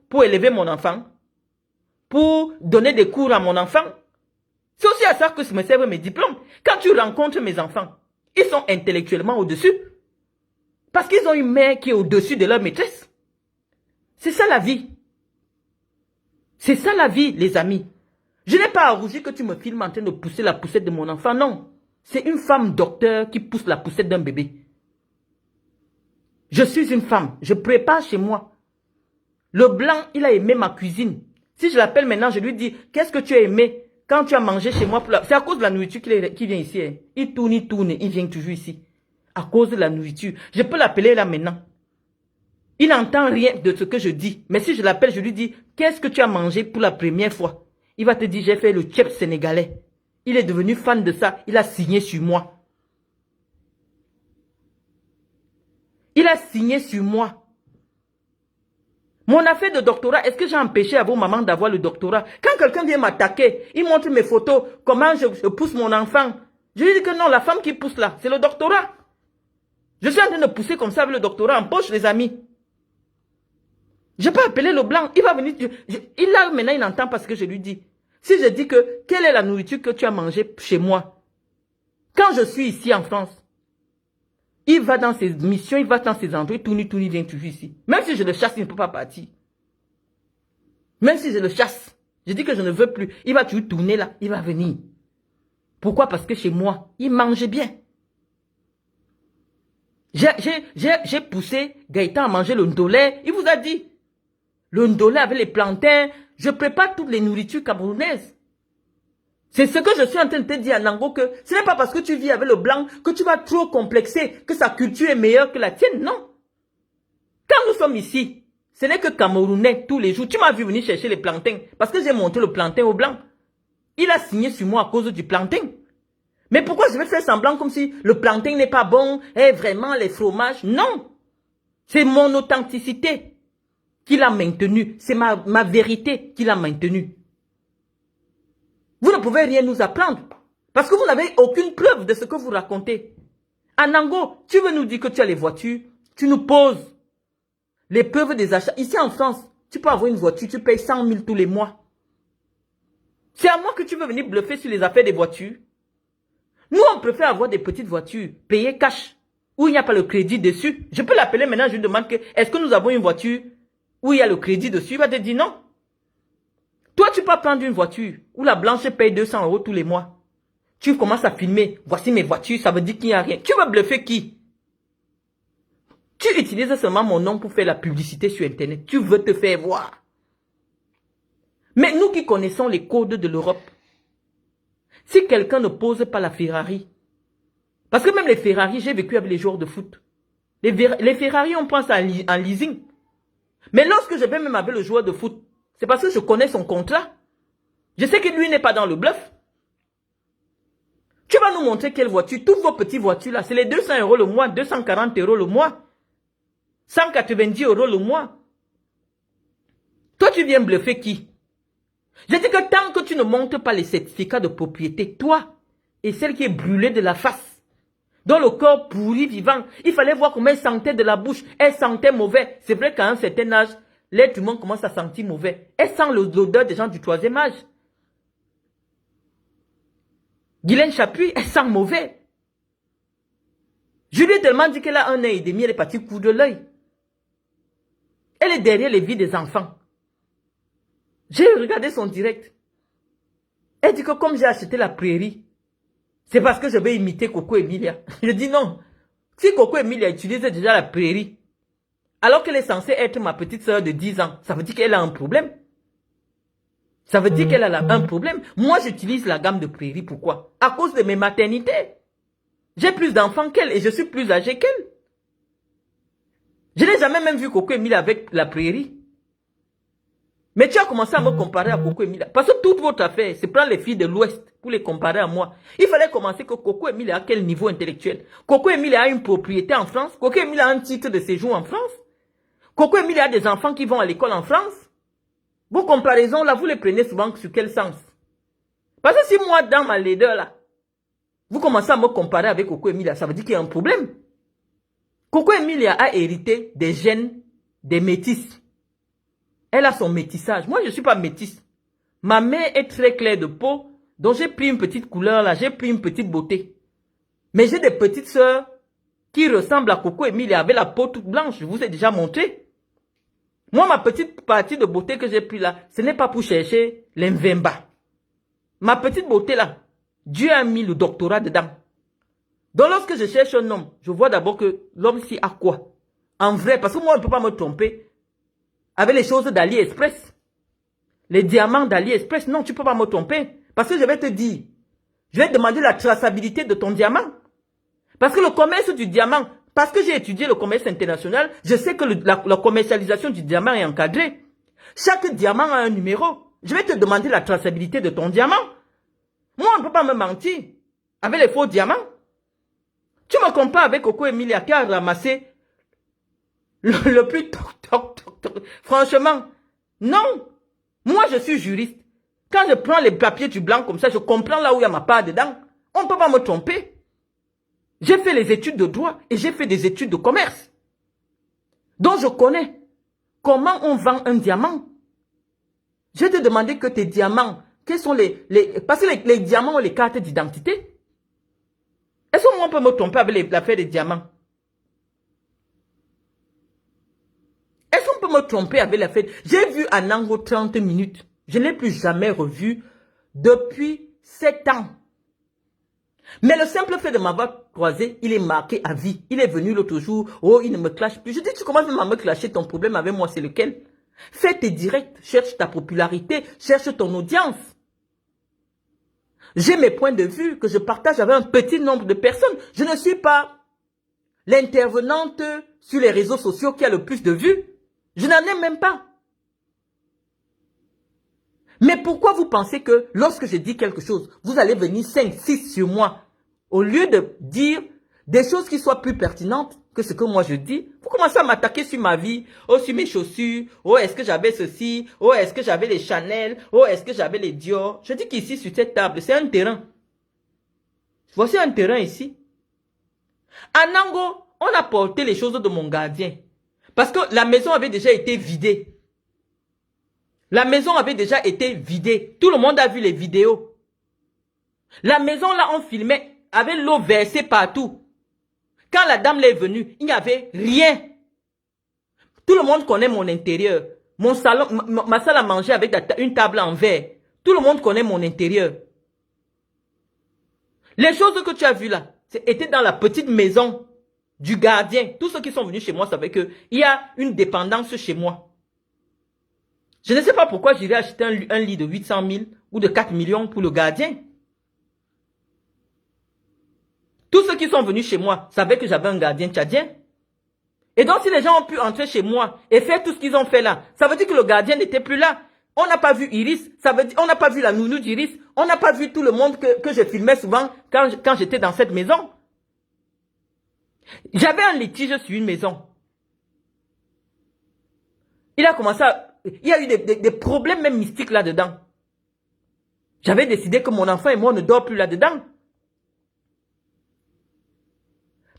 pour élever mon enfant. Pour donner des cours à mon enfant. C'est aussi à ça que me servent mes diplômes. Quand tu rencontres mes enfants, ils sont intellectuellement au-dessus. Parce qu'ils ont une mère qui est au-dessus de leur maîtresse. C'est ça la vie. C'est ça la vie, les amis. Je n'ai pas à rougir que tu me filmes en train de pousser la poussette de mon enfant. Non. C'est une femme docteur qui pousse la poussette d'un bébé. Je suis une femme. Je prépare chez moi. Le blanc, il a aimé ma cuisine. Si je l'appelle maintenant, je lui dis, qu'est-ce que tu as aimé quand tu as mangé chez moi? C'est à cause de la nourriture qu'il vient ici. Hein. Il tourne, il vient toujours ici. À cause de la nourriture. Je peux l'appeler là maintenant. Il n'entend rien de ce que je dis. Mais si je l'appelle, je lui dis, qu'est-ce que tu as mangé pour la première fois? Il va te dire, j'ai fait le tchèp sénégalais. Il est devenu fan de ça. Il a signé sur moi. Il a signé sur moi. Mon affaire de doctorat, est-ce que j'ai empêché à vos mamans d'avoir le doctorat? Quand quelqu'un vient m'attaquer, il montre mes photos, comment je pousse mon enfant. Je lui dis que non, la femme qui pousse là, c'est le doctorat. Je suis en train de pousser comme ça avec le doctorat en poche, les amis. Je peux appeler le blanc, il va venir. Maintenant, il entend parce que je lui dis. Si je dis que, quelle est la nourriture que tu as mangée chez moi? Quand je suis ici en France, il va dans ses missions, il va dans ses endroits, il tourne, il vient toujours ici. Même si je le chasse, il ne peut pas partir. Même si je le chasse, je dis que je ne veux plus. Il va toujours tourner là, il va venir. Pourquoi? Parce que chez moi, il mange bien. J'ai poussé Gaëtan à manger le ndolé. Il vous a dit. Le ndolé avec les plantains. Je prépare toutes les nourritures camerounaises. C'est ce que je suis en train de te dire à Nango, que ce n'est pas parce que tu vis avec le blanc que tu vas trop complexer, que sa culture est meilleure que la tienne, non. Quand nous sommes ici, ce n'est que Camerounais tous les jours. Tu m'as vu venir chercher les plantains, parce que j'ai monté le plantain au blanc. Il a signé sur moi à cause du plantain. Mais pourquoi je vais faire semblant comme si le plantain n'est pas bon, et vraiment les fromages? Non. C'est mon authenticité qui l'a maintenu. C'est ma vérité qui l'a maintenu. Vous ne pouvez rien nous apprendre. Parce que vous n'avez aucune preuve de ce que vous racontez. Anango, tu veux nous dire que tu as les voitures. Tu nous poses les preuves des achats. Ici en France, tu peux avoir une voiture, tu payes 100 000 tous les mois. C'est à moi que tu veux venir bluffer sur les affaires des voitures. Nous, on préfère avoir des petites voitures, payer cash, où il n'y a pas le crédit dessus. Je peux l'appeler maintenant, je lui demande que, est-ce que nous avons une voiture où il y a le crédit dessus? Il va te dire non. Toi, tu peux prendre une voiture où la blanche paye 200 € tous les mois. Tu commences à filmer. Voici mes voitures, ça veut dire qu'il n'y a rien. Tu vas bluffer qui? Tu utilises seulement mon nom pour faire la publicité sur Internet. Tu veux te faire voir. Mais nous qui connaissons les codes de l'Europe, si quelqu'un ne pose pas la Ferrari, parce que même les Ferrari, j'ai vécu avec les joueurs de foot. Les Ferrari, on pense en leasing. Mais lorsque je vais même avec le joueur de foot, c'est parce que je connais son contrat. Je sais que lui n'est pas dans le bluff. Tu vas nous montrer quelle voiture. Toutes vos petites voitures là, c'est les 200 € le mois, 240 € le mois, 190 € le mois. Toi, tu viens bluffer qui? Je dis que tant que tu ne montres pas les certificats de propriété, toi et celle qui est brûlée de la face, dans le corps pourri vivant, il fallait voir comment elle sentait de la bouche. Elle sentait mauvais. C'est vrai qu'à un certain âge, l'être humain commence à sentir mauvais. Elle sent l'odeur des gens du troisième âge. Guylaine Chapuis, elle sent mauvais. Je lui ai tellement dit qu'elle a 1 an et demi, elle est partie coudre l'œil. Elle est derrière les vies des enfants. J'ai regardé son direct. Elle dit que comme j'ai acheté la prairie, c'est parce que je vais imiter Coco Emilia. Je dis non. Si Coco Emilia utilise déjà la prairie, alors qu'elle est censée être ma petite soeur de 10 ans, ça veut dire qu'elle a un problème. Ça veut dire qu'elle a un problème. Moi, j'utilise la gamme de prairie. Pourquoi? À cause de mes maternités. J'ai plus d'enfants qu'elle et je suis plus âgée qu'elle. Je n'ai jamais même vu Coco Emilia avec la prairie. Mais tu as commencé à me comparer à Coco Emilia. Parce que toute votre affaire, c'est prendre les filles de l'Ouest pour les comparer à moi. Il fallait commencer que Coco Emilia a quel niveau intellectuel? Coco Emilia a une propriété en France. Coco Emilia a un titre de séjour en France. Coco Emilia a des enfants qui vont à l'école en France. Vos comparaisons là, vous les prenez souvent sur quel sens? Parce que si moi, dans ma laideur là, vous commencez à me comparer avec Coco Emilia, ça veut dire qu'il y a un problème. Coco Emilia a hérité des gènes des métis. Elle a son métissage. Moi, je ne suis pas métisse. Ma mère est très claire de peau, donc j'ai pris une petite couleur là, j'ai pris une petite beauté. Mais j'ai des petites sœurs qui ressemblent à Coco Emilia avec la peau toute blanche. Je vous ai déjà montré. Moi, ma petite partie de beauté que j'ai pris là, ce n'est pas pour chercher l'invemba. Ma petite beauté là, Dieu a mis le doctorat dedans. Donc lorsque je cherche un homme, je vois d'abord que l'homme-ci a quoi? En vrai, parce que moi, on ne peut pas me tromper avec les choses d'AliExpress. Les diamants d'AliExpress, non, tu ne peux pas me tromper. Parce que je vais te dire, je vais te demander la traçabilité de ton diamant. Parce que le commerce du diamant, parce que j'ai étudié le commerce international, je sais que la commercialisation du diamant est encadrée. Chaque diamant a un numéro. Je vais te demander la traçabilité de ton diamant. Moi, on ne peut pas me mentir avec les faux diamants. Tu me compares avec Coco Emilia qui a ramassé le plus franchement, non. Moi, je suis juriste. Quand je prends les papiers du blanc comme ça, je comprends là où il y a ma part dedans. On ne peut pas me tromper. J'ai fait les études de droit et j'ai fait des études de commerce. Donc, je connais comment on vend un diamant. Je vais te demander que tes diamants, quels sont parce que les diamants ont les cartes d'identité. Est-ce qu'on peut me tromper avec l'affaire des diamants? Est-ce qu'on peut me tromper avec l'affaire? J'ai vu Anango 30 minutes. Je ne l'ai plus jamais revu depuis 7 ans. Mais le simple fait de m'avoir croisé, il est marqué à vie. Il est venu l'autre jour, oh, il ne me clash plus. Je dis, tu commences même à me clasher, ton problème avec moi, c'est lequel? Fais tes directs, cherche ta popularité, cherche ton audience. J'ai mes points de vue que je partage avec un petit nombre de personnes. Je ne suis pas l'intervenante sur les réseaux sociaux qui a le plus de vues. Je n'en ai même pas. Mais pourquoi vous pensez que lorsque je dis quelque chose, vous allez venir 5, 6 sur moi, au lieu de dire des choses qui soient plus pertinentes que ce que moi je dis, vous commencez à m'attaquer sur ma vie, oh sur mes chaussures, oh est-ce que j'avais ceci, oh est-ce que j'avais les Chanel, oh est-ce que j'avais les Dior. Je dis qu'ici sur cette table, c'est un terrain. Voici un terrain ici. À Nango, on a porté les choses de mon gardien. Parce que la maison avait déjà été vidée. La maison avait déjà été vidée. Tout le monde a vu les vidéos. La maison là, on filmait avec l'eau versée partout. Quand la dame est venue, il n'y avait rien. Tout le monde connaît mon intérieur. Mon salon, ma salle à manger avec une table en verre. Tout le monde connaît mon intérieur. Les choses que tu as vues là, étaient dans la petite maison du gardien. Tous ceux qui sont venus chez moi savaient qu'il y a une dépendance chez moi. Je ne sais pas pourquoi j'irais acheter un lit de 800 000 ou de 4 millions pour le gardien. Tous ceux qui sont venus chez moi savaient que j'avais un gardien tchadien. Et donc si les gens ont pu entrer chez moi et faire tout ce qu'ils ont fait là, ça veut dire que le gardien n'était plus là. On n'a pas vu Iris, ça veut dire on n'a pas vu la nounou d'Iris, on n'a pas vu tout le monde que je filmais souvent quand j'étais dans cette maison. J'avais un litige sur une maison. Il a commencé à... Il y a eu des problèmes même mystiques là-dedans. J'avais décidé que mon enfant et moi ne dorment plus là-dedans.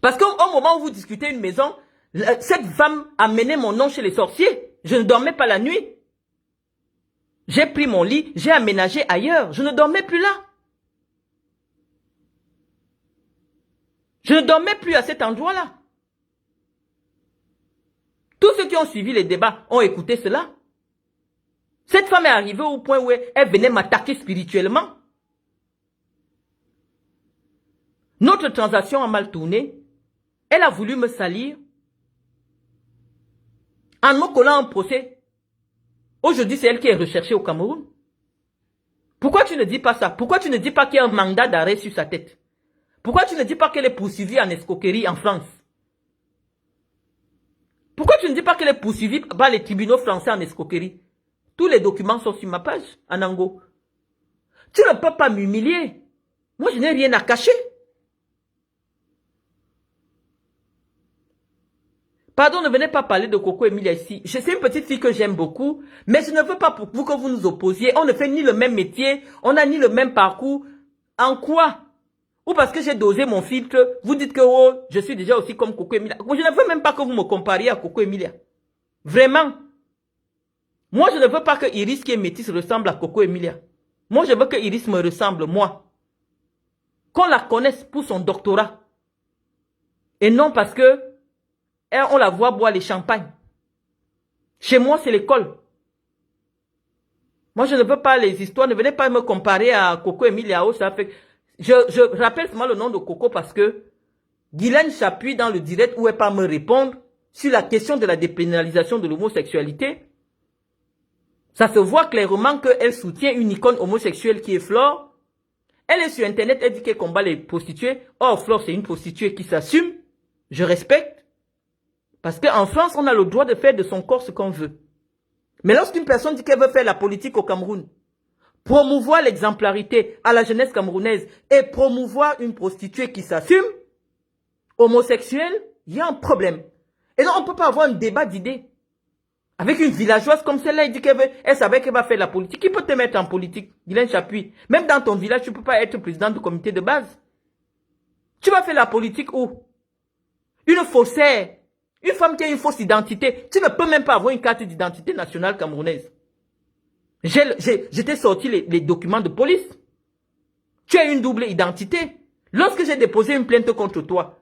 Parce qu'au moment où vous discutez une maison, cette femme a mené mon nom chez les sorciers. Je ne dormais pas la nuit. J'ai pris mon lit, j'ai aménagé ailleurs. Je ne dormais plus là. Je ne dormais plus à cet endroit-là. Tous ceux qui ont suivi les débats ont écouté cela. Cette femme est arrivée au point où elle venait m'attaquer spirituellement. Notre transaction a mal tourné. Elle a voulu me salir en me collant en procès. Aujourd'hui, c'est elle qui est recherchée au Cameroun. Pourquoi tu ne dis pas ça? Pourquoi tu ne dis pas qu'il y a un mandat d'arrêt sur sa tête? Pourquoi tu ne dis pas qu'elle est poursuivie en escroquerie en France? Pourquoi tu ne dis pas qu'elle est poursuivie par les tribunaux français en escroquerie? Tous les documents sont sur ma page, en Ango. Tu ne peux pas m'humilier. Moi, je n'ai rien à cacher. Pardon, ne venez pas parler de Coco Emilia ici. C'est une petite fille que j'aime beaucoup, mais je ne veux pas pour vous que vous nous opposiez. On ne fait ni le même métier, on n'a ni le même parcours. En quoi? Ou parce que j'ai dosé mon filtre, vous dites que oh, je suis déjà aussi comme Coco Emilia. Je ne veux même pas que vous me compariez à Coco Emilia. Vraiment. Moi, je ne veux pas que Iris qui est métisse ressemble à Coco Emilia. Moi, je veux que Iris me ressemble, moi. Qu'on la connaisse pour son doctorat. Et non parce que on la voit boire les champagnes. Chez moi, c'est l'école. Moi, je ne veux pas les histoires. Ne venez pas me comparer à Coco Emilia. Ça fait... Je rappelle seulement le nom de Coco parce que Guylaine s'appuie dans le direct où elle part me répondre sur la question de la dépénalisation de l'homosexualité. Ça se voit clairement qu'elle soutient une icône homosexuelle qui est Flore. Elle est sur Internet, elle dit qu'elle combat les prostituées. Or, Flore, c'est une prostituée qui s'assume. Je respecte. Parce qu'en France, on a le droit de faire de son corps ce qu'on veut. Mais lorsqu'une personne dit qu'elle veut faire la politique au Cameroun, promouvoir l'exemplarité à la jeunesse camerounaise et promouvoir une prostituée qui s'assume, homosexuelle, il y a un problème. Et donc, on ne peut pas avoir un débat d'idées. Avec une villageoise comme celle-là, elle dit qu'elle savait qu'elle va faire la politique. Qui peut te mettre en politique, Guylaine Chapuis? Même dans ton village, tu ne peux pas être président du comité de base. Tu vas faire la politique où? Une faussaire. Une femme qui a une fausse identité, tu ne peux même pas avoir une carte d'identité nationale camerounaise. J'étais sorti les documents de police. Tu as une double identité. Lorsque j'ai déposé une plainte contre toi,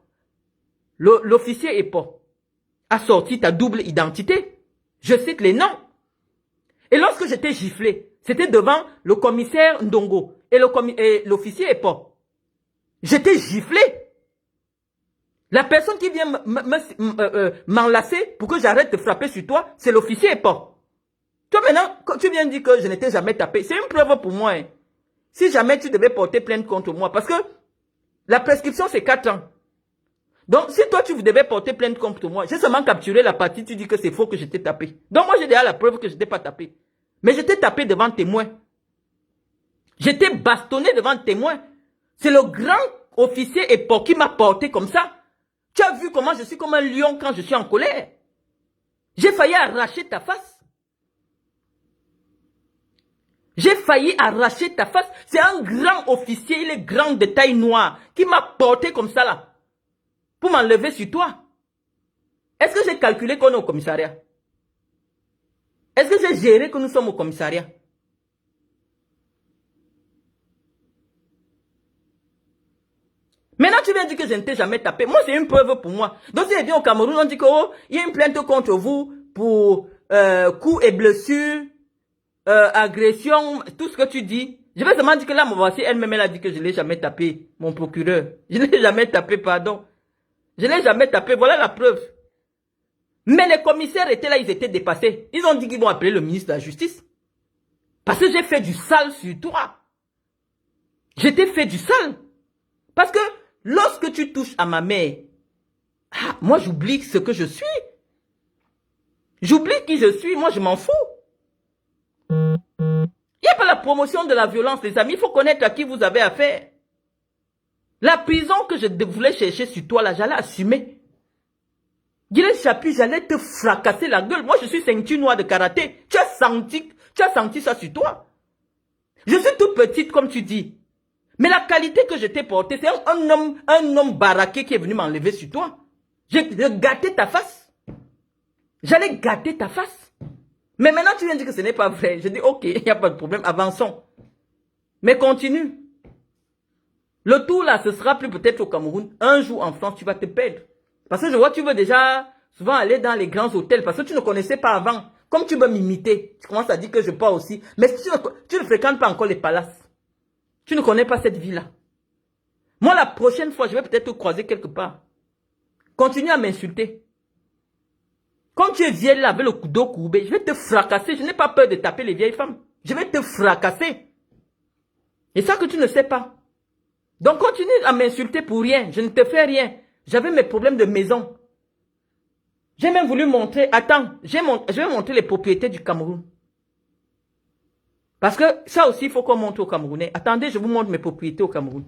l'officier EPO a sorti ta double identité. Je cite les noms. Et lorsque j'étais giflé, c'était devant le commissaire Ndongo et l'officier EPO. J'étais giflé. La personne qui vient m'enlacer pour que j'arrête de frapper sur toi, c'est l'officier et pas. Toi maintenant, quand tu viens dire que je n'étais jamais tapé, c'est une preuve pour moi. Hein. Si jamais tu devais porter plainte contre moi, parce que la prescription c'est 4 ans. Donc si toi tu devais porter plainte contre moi, j'ai seulement capturé la partie, tu dis que c'est faux que je t'ai tapé. Donc moi j'ai déjà la preuve que je t'ai pas tapé. Mais je t'ai tapé devant témoin. J'étais bastonné devant témoin. C'est le grand officier et pas qui m'a porté comme ça. Tu as vu comment je suis comme un lion quand je suis en colère. J'ai failli arracher ta face. J'ai failli arracher ta face. C'est un grand officier, il est grand de taille noire, qui m'a porté comme ça là. Pour m'enlever sur toi. Est-ce que j'ai calculé qu'on est au commissariat? Est-ce que j'ai géré que nous sommes au commissariat? Maintenant, tu viens dire que je ne t'ai jamais tapé. Moi, c'est une preuve pour moi. Donc, si je viens au Cameroun, on dit qu'il y a une plainte contre vous pour coups et blessures, agression, tout ce que tu dis. Je vais seulement dire que là, mon voici, elle-même, elle a dit que je ne l'ai jamais tapé, mon procureur. Je ne l'ai jamais tapé, pardon. Je ne l'ai jamais tapé, voilà la preuve. Mais les commissaires étaient là, ils étaient dépassés. Ils ont dit qu'ils vont appeler le ministre de la Justice. Parce que j'ai fait du sale sur toi. J'étais fait du sale. Parce que lorsque tu touches à ma mère, moi j'oublie ce que je suis. J'oublie qui je suis, moi je m'en fous. Il n'y a pas la promotion de la violence, les amis. Il faut connaître à qui vous avez affaire. La prison que je voulais chercher sur toi, là, j'allais assumer. Guylaine Chapuis, j'allais te fracasser la gueule. Moi, je suis ceinture noire de karaté. Tu as senti ça sur toi. Je suis toute petite, comme tu dis. Mais la qualité que je t'ai portée, c'est un homme baraqué qui est venu m'enlever sur toi. Je gâtais ta face. J'allais gâter ta face. Mais maintenant, tu viens dire que ce n'est pas vrai. Je dis, ok, il n'y a pas de problème, avançons. Mais continue. Le tout là, ce sera plus peut-être au Cameroun. Un jour en France, tu vas te perdre. Parce que je vois, tu veux déjà souvent aller dans les grands hôtels. Parce que tu ne connaissais pas avant. Comme tu veux m'imiter, tu commences à dire que je pars aussi. Mais tu ne fréquentes pas encore les palaces. Tu ne connais pas cette vie-là. Moi, la prochaine fois, je vais peut-être te croiser quelque part. Continue à m'insulter. Quand tu es vieille là, avec le dos courbé, je vais te fracasser. Je n'ai pas peur de taper les vieilles femmes. Je vais te fracasser. Et ça que tu ne sais pas. Donc continue à m'insulter pour rien. Je ne te fais rien. J'avais mes problèmes de maison. J'ai même voulu montrer, attends, je vais montrer les propriétés du Cameroun. Parce que ça aussi, il faut qu'on montre aux Camerounais. Attendez, je vous montre mes propriétés au Cameroun.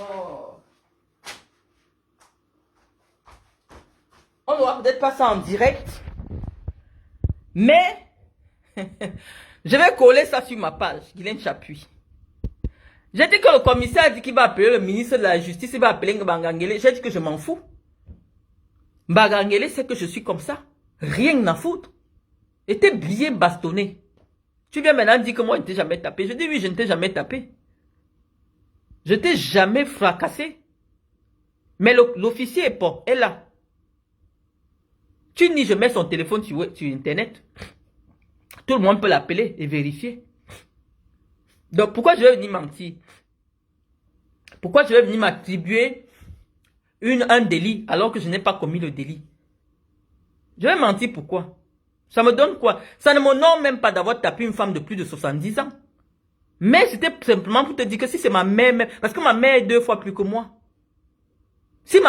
Oh. On n'aura peut-être pas ça en direct. Mais, je vais coller ça sur ma page, Guylaine Chapuis. J'ai dit que le commissaire a dit qu'il va appeler le ministre de la Justice, il va appeler Mbangangele. J'ai dit que je m'en fous. Mbangangele, c'est que je suis comme ça. Rien à foutre. Et t'es bien bastonné. Tu viens maintenant dire que moi, je ne t'ai jamais tapé. Je dis oui, je ne t'ai jamais tapé. Je t'ai jamais fracassé. Mais l'officier est là. Tu dis, je mets son téléphone sur Internet. Tout le monde peut l'appeler et vérifier. Donc, pourquoi je vais venir mentir? Pourquoi je vais venir m'attribuer un délit alors que je n'ai pas commis le délit? Je vais mentir pourquoi? Ça me donne quoi? Ça ne m'honore même pas d'avoir tapé une femme de plus de 70 ans. Mais c'était simplement pour te dire que si c'est ma mère, parce que ma mère est 2 fois plus que moi. Si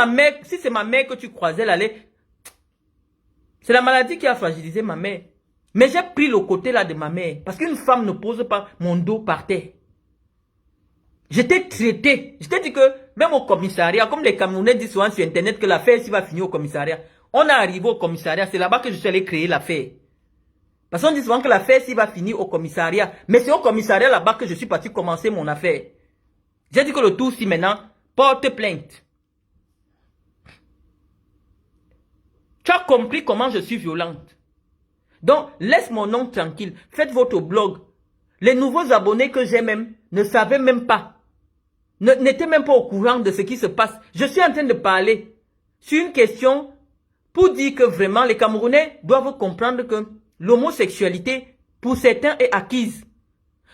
c'est ma mère que tu croisais, elle allait... C'est la maladie qui a fragilisé ma mère. Mais j'ai pris le côté là de ma mère. Parce qu'une femme ne pose pas mon dos par terre. J'étais traité. Je t'ai dit que même au commissariat, comme les Camerounais disent souvent sur Internet que l'affaire ici va finir au commissariat. On est arrivé au commissariat. C'est là-bas que je suis allé créer l'affaire. Parce qu'on dit souvent que l'affaire ici va finir au commissariat. Mais c'est au commissariat là-bas que je suis parti commencer mon affaire. J'ai dit que le tout si maintenant porte plainte. Tu as compris comment je suis violente. Donc, laisse mon nom tranquille. Faites votre blog. Les nouveaux abonnés que j'ai même ne savaient même pas. N'étaient même pas au courant de ce qui se passe. Je suis en train de parler sur une question pour dire que vraiment les Camerounais doivent comprendre que l'homosexualité, pour certains, est acquise.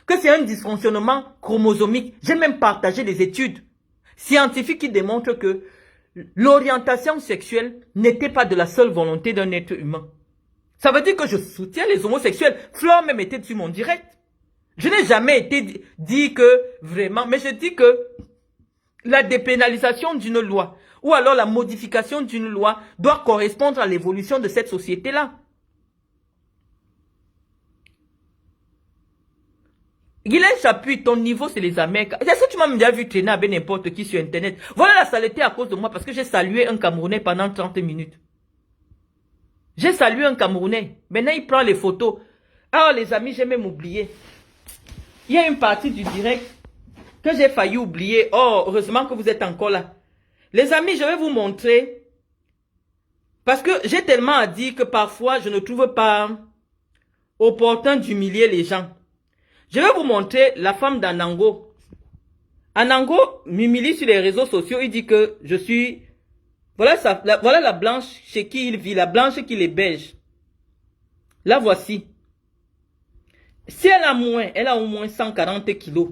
Que c'est un dysfonctionnement chromosomique. J'ai même partagé des études scientifiques qui démontrent que l'orientation sexuelle n'était pas de la seule volonté d'un être humain. Ça veut dire que je soutiens les homosexuels. Flore même était sur mon direct. Je n'ai jamais été dit que vraiment, mais je dis que la dépénalisation d'une loi ou alors la modification d'une loi doit correspondre à l'évolution de cette société-là. Guylaine Chapuis, ton niveau c'est les Américains. Est-ce que tu m'as déjà vu traîner avec n'importe qui sur Internet? Voilà la saleté à cause de moi parce que j'ai salué un Camerounais pendant 30 minutes. J'ai salué un Camerounais. Maintenant, il prend les photos. Ah, les amis, j'ai même oublié. Il y a une partie du direct que j'ai failli oublier. Oh, heureusement que vous êtes encore là. Les amis, je vais vous montrer. Parce que j'ai tellement à dire que parfois, je ne trouve pas opportun d'humilier les gens. Je vais vous montrer la femme d'Anango. Anango m'humilie sur les réseaux sociaux. Il dit que je suis... Voilà la blanche chez qui il vit, la blanche qui les beige. La voici. Si elle a au moins 140 kilos.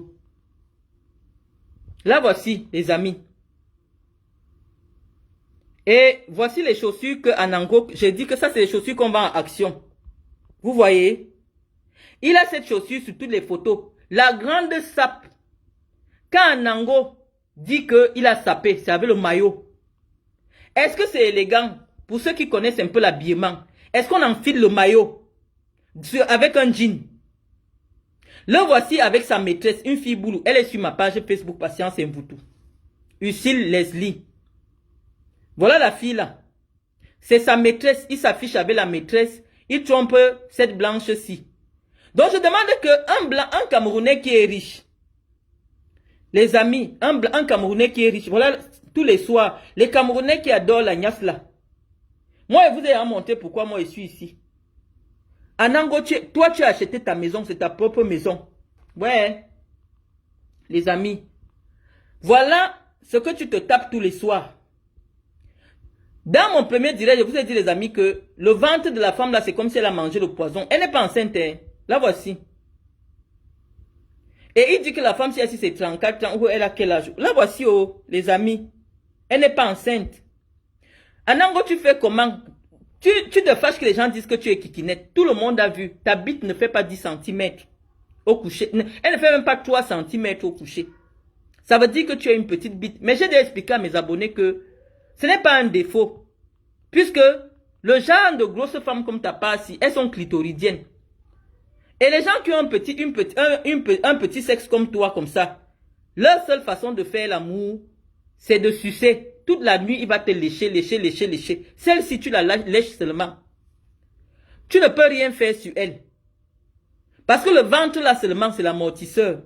La voici, les amis. Et voici les chaussures que Anango, j'ai dit que ça c'est les chaussures qu'on vend en action. Vous voyez? Il a cette chaussure sur toutes les photos. La grande sape. Quand Anango dit qu'il a sapé, c'est avec le maillot. Est-ce que c'est élégant? Pour ceux qui connaissent un peu l'habillement, est-ce qu'on enfile le maillot avec un jean? Le voici avec sa maîtresse, une fille boulou. Elle est sur ma page Facebook Patience Mvutu. Ucille Leslie. Voilà la fille là. C'est sa maîtresse. Il s'affiche avec la maîtresse. Il trompe cette blanche-ci. Donc je demande un Camerounais qui est riche. Les amis, un Camerounais qui est riche. Voilà tous les soirs. Les Camerounais qui adorent la gnasse là. Moi, je vous ai remonté pourquoi moi je suis ici. Anango, toi tu as acheté ta maison, c'est ta propre maison. Ouais. Les amis. Voilà ce que tu te tapes tous les soirs. Dans mon premier direct, je vous ai dit les amis que le ventre de la femme là, c'est comme si elle a mangé le poison. Elle n'est pas enceinte. Hein. La voici. Et il dit que la femme, si elle c'est 34 ans, ou elle a quel âge? La voici, oh, les amis. Elle n'est pas enceinte. Anango, tu fais comment? Tu te fâches que les gens disent que tu es kikinette. Tout le monde a vu. Ta bite ne fait pas 10 cm au coucher. Elle ne fait même pas 3 cm au coucher. Ça veut dire que tu as une petite bite. Mais j'ai déjà expliqué à mes abonnés que ce n'est pas un défaut. Puisque le genre de grosses femmes comme ta passi, elles sont clitoridiennes. Et les gens qui ont un petit sexe comme toi, comme ça, leur seule façon de faire l'amour, c'est de sucer. Toute la nuit, il va te lécher, lécher, lécher, lécher. Celle-ci, tu la lèches seulement. Tu ne peux rien faire sur elle. Parce que le ventre, là seulement, c'est l'amortisseur.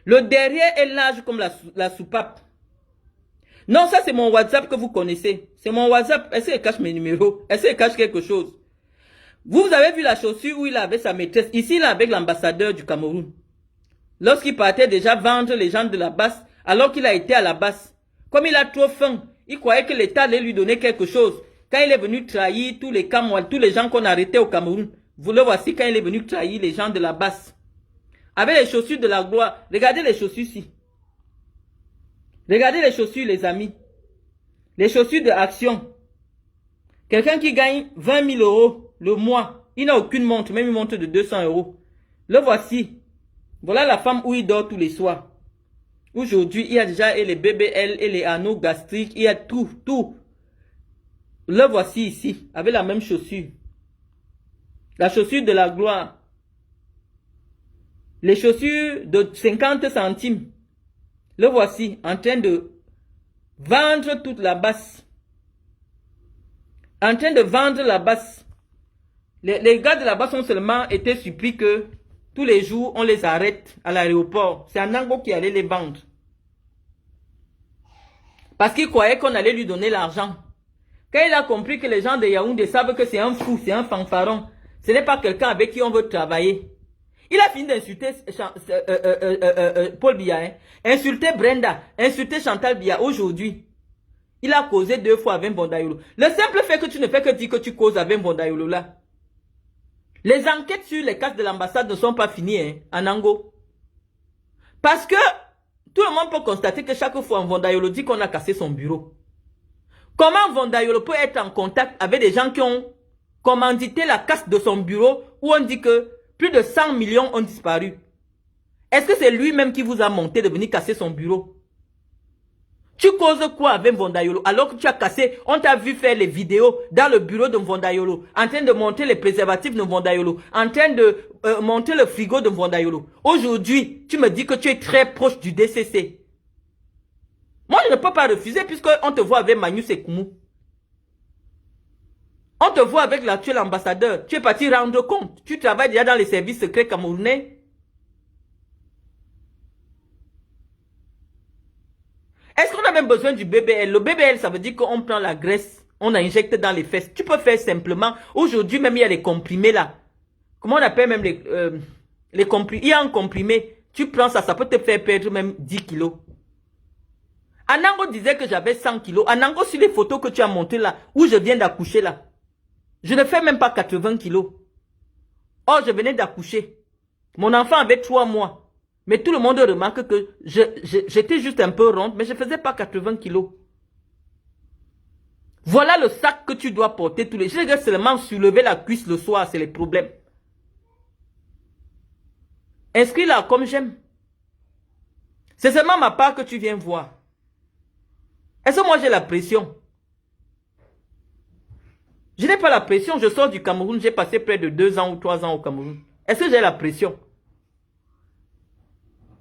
Le derrière est large comme la soupape. Non, ça c'est mon WhatsApp que vous connaissez. C'est mon WhatsApp. Est-ce qu'il cache mes numéros? Est-ce qu'il cache quelque chose? Vous avez vu la chaussure où il avait sa maîtresse. Ici, il est avec l'ambassadeur du Cameroun. Lorsqu'il partait déjà vendre les gens de la basse, alors qu'il a été à la basse. Comme il a trop faim, il croyait que l'État allait lui donner quelque chose. Quand il est venu trahir tous les Camerounais, tous les gens qu'on a arrêtés au Cameroun, vous le voici quand il est venu trahir les gens de la basse. Avec les chaussures de la gloire. Regardez les chaussures ici. Regardez les chaussures, les amis. Les chaussures de Action. Quelqu'un qui gagne 20 000 euros le mois. Il n'a aucune montre, même une montre de 200 euros. Le voici. Voilà la femme où il dort tous les soirs. Aujourd'hui, il y a déjà les BBL et les anneaux gastriques. Il y a tout, tout. Le voici ici, avec la même chaussure. La chaussure de la gloire. Les chaussures de 50 centimes. Le voici, en train de vendre toute la basse. En train de vendre la basse. Les gars de la basse ont seulement été surpris que tous les jours, on les arrête à l'aéroport. C'est Anango qui allait les vendre. Parce qu'il croyait qu'on allait lui donner l'argent. Quand il a compris que les gens de Yaoundé savent que c'est un fou, c'est un fanfaron, ce n'est pas quelqu'un avec qui on veut travailler. Il a fini d'insulter Paul Biya, hein. Insulter Brenda, insulter Chantal Biya aujourd'hui. Il a causé 2 fois avec Bondayolo. Le simple fait que tu ne fais que dire que tu causes avec Bondayolo là. Les enquêtes sur les cas de l'ambassade ne sont pas finies, hein, Anango. Parce que tout le monde peut constater que chaque fois Bondayolo dit qu'on a cassé son bureau. Comment Bondayolo peut être en contact avec des gens qui ont commandité la casse de son bureau où on dit que plus de 100 millions ont disparu? Est-ce que c'est lui-même qui vous a monté de venir casser son bureau? Tu causes quoi avec Bondayolo alors que tu as cassé, on t'a vu faire les vidéos dans le bureau de Bondayolo, en train de monter les préservatifs de Bondayolo, en train de monter le frigo de Bondayolo. Aujourd'hui, tu me dis que tu es très proche du DCC. Moi, je ne peux pas refuser puisqu'on te voit avec Manu Sekoumou. On te voit avec l'actuel ambassadeur. Tu es parti rendre compte. Tu travailles déjà dans les services secrets camerounais. Est-ce qu'on a même besoin du BBL? Le BBL, ça veut dire qu'on prend la graisse, on injecte dans les fesses. Tu peux faire simplement. Aujourd'hui, même, il y a les comprimés là. Comment on appelle même les comprimés? Il y a un comprimé. Tu prends ça, ça peut te faire perdre même 10 kilos. Anango disait que j'avais 100 kilos. Anango, sur les photos que tu as montées là, où je viens d'accoucher là, je ne fais même pas 80 kilos. Oh, je venais d'accoucher. Mon enfant avait 3 mois. Mais tout le monde remarque que j'étais juste un peu ronde, mais je ne faisais pas 80 kilos. Voilà le sac que tu dois porter tous les jours. Je vais seulement soulever la cuisse le soir, c'est les problèmes. Inscris-la comme j'aime. C'est seulement ma part que tu viens voir. Est-ce que moi j'ai la pression? Je n'ai pas la pression, je sors du Cameroun, j'ai passé près de 2 ans ou 3 ans au Cameroun. Est-ce que j'ai la pression?